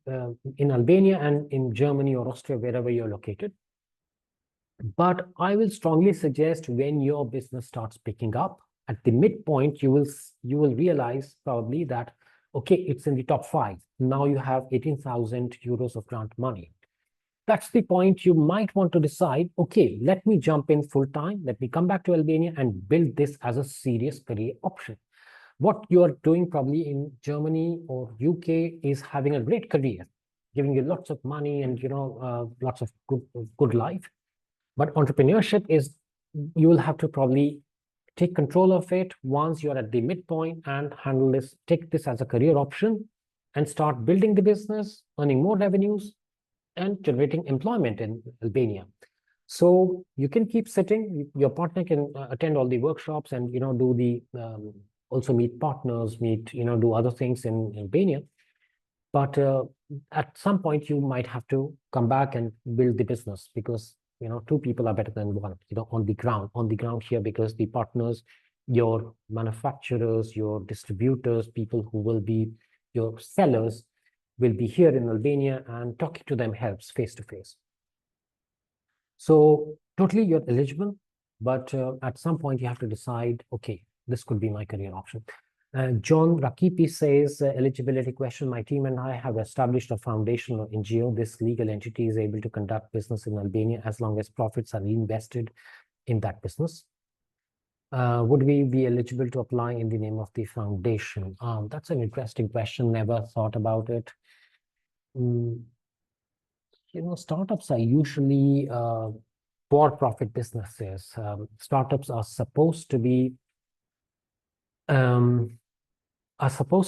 in Albania and in Germany or Austria, wherever you're located. But I will strongly suggest, when your business starts picking up, at the midpoint, you will realize probably that, okay, it's in the top 5. Now you have 18,000 euros of grant money. That's the point you might want to decide, okay, let me jump in full time. Let me come back to Albania and build this as a serious career option. What you are doing probably in Germany or UK is having a great career, giving you lots of money and lots of good life. But entrepreneurship is, you will have to probably take control of it once you're at the midpoint and handle this, take this as a career option and start building the business, earning more revenues and generating employment in Albania. So you can keep sitting, your partner can attend all the workshops and do the also meet partners, do other things in Albania. But at some point you might have to come back and build the business, because 2 people are better than 1, on the ground here, because the partners, your manufacturers, your distributors, people who will be your sellers, will be here in Albania, and talking to them helps face to face. So totally you're eligible, but at some point you have to decide, okay, this could be my career option. John Rakipi says, eligibility question, my team and I have established a foundation or NGO. This legal entity is able to conduct business in Albania as long as profits are reinvested in that business. Would we be eligible to apply in the name of the foundation? That's an interesting question. Never thought about it. Startups are usually for-profit businesses. Startups are supposed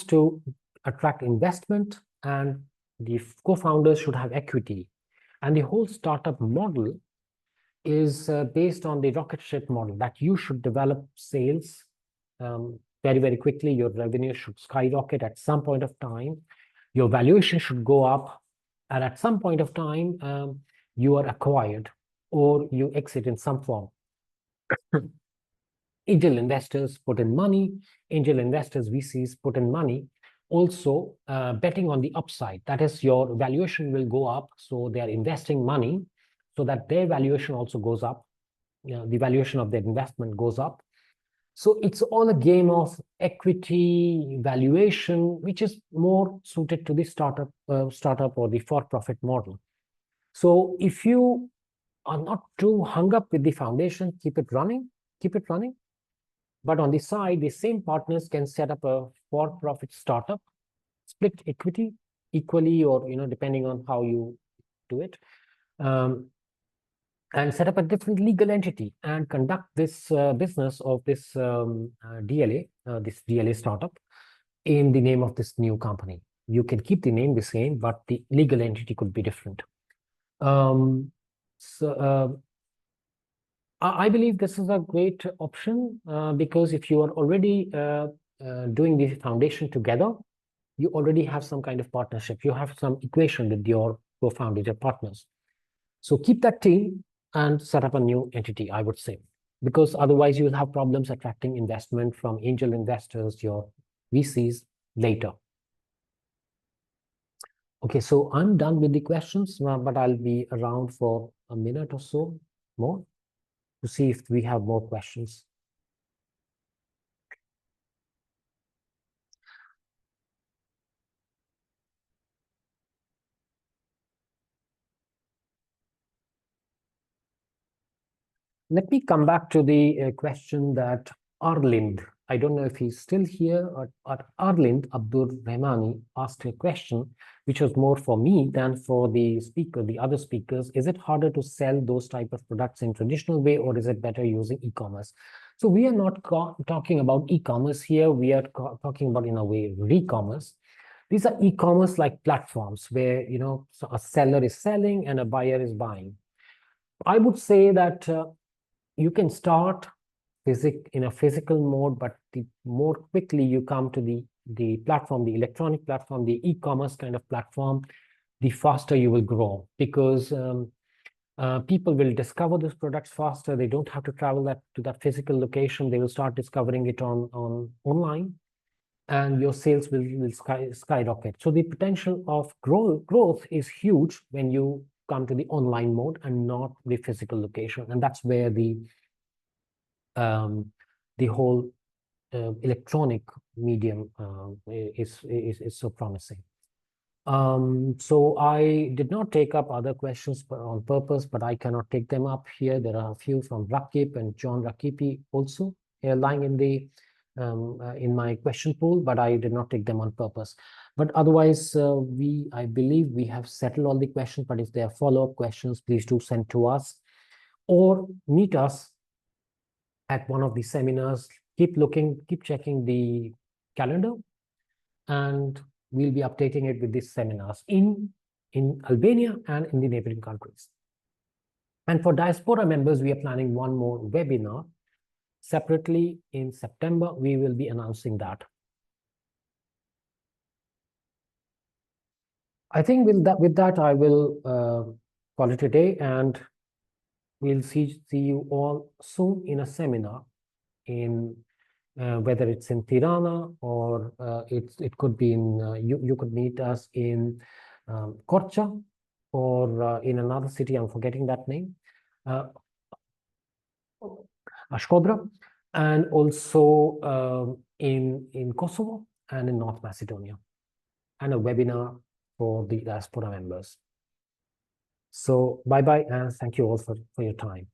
to attract investment, and the co-founders should have equity. And the whole startup model is based on the rocket ship model, that you should develop sales very, very quickly. Your revenue should skyrocket at some point of time. Your valuation should go up. And at some point of time, you are acquired or you exit in some form. Angel investors put in money. Angel investors, VCs, put in money. Also, betting on the upside. That is, your valuation will go up. So they are investing money so that their valuation also goes up. The valuation of their investment goes up. So it's all a game of equity valuation, which is more suited to the startup or the for-profit model. So if you are not too hung up with the foundation, keep it running. But on the side, the same partners can set up a for-profit startup, split equity equally, or depending on how you do it. And set up a different legal entity and conduct this business of this DLA, this DLA startup, in the name of this new company. You can keep the name the same, but the legal entity could be different. I believe this is a great option because if you are already doing the foundation together, you already have some kind of partnership. You have some equation with your co-founders, your partners. So keep that team and set up a new entity, I would say, because otherwise you'll have problems attracting investment from angel investors, your VCs later. Okay, so I'm done with the questions, but I'll be around for a minute or so more to see if we have more questions. Let me come back to the question that Arlind, I don't know if he's still here, or Arlind Abdur Rahmani asked a question, which was more for me than for the speaker, the other speakers. Is it harder to sell those type of products in traditional way, or is it better using e-commerce? So we are not talking about e-commerce here. We are talking about, in a way, re-commerce. These are e-commerce like platforms where, you know, so a seller is selling and a buyer is buying. I would say that you can start in a physical mode, but the more quickly you come to the platform, the electronic platform, the e-commerce kind of platform, the faster you will grow, because people will discover these products faster. They don't have to travel to that physical location. They will start discovering it on online, and your sales will skyrocket. So the potential of growth is huge when you come to the online mode and not the physical location. And that's where the whole electronic medium is so promising. So I did not take up other questions on purpose, but I cannot take them up here. There are a few from Rakip and John Rakipi also lying in my question pool, but I did not take them on purpose. But otherwise, I believe we have settled all the questions, but if there are follow-up questions, please do send to us or meet us at one of the seminars. Keep checking the calendar, and we'll be updating it with these seminars in Albania and in the neighboring countries. And for diaspora members, we are planning one more webinar separately in September. We will be announcing that. I think with that I will call it a day, and we'll see you all soon in a seminar in whether it's in Tirana or it could be in you could meet us in Korcha or in another city. I'm forgetting that name, Ashkodra, and also in Kosovo and in North Macedonia, and a webinar for the diaspora members. So bye-bye, and thank you all for your time.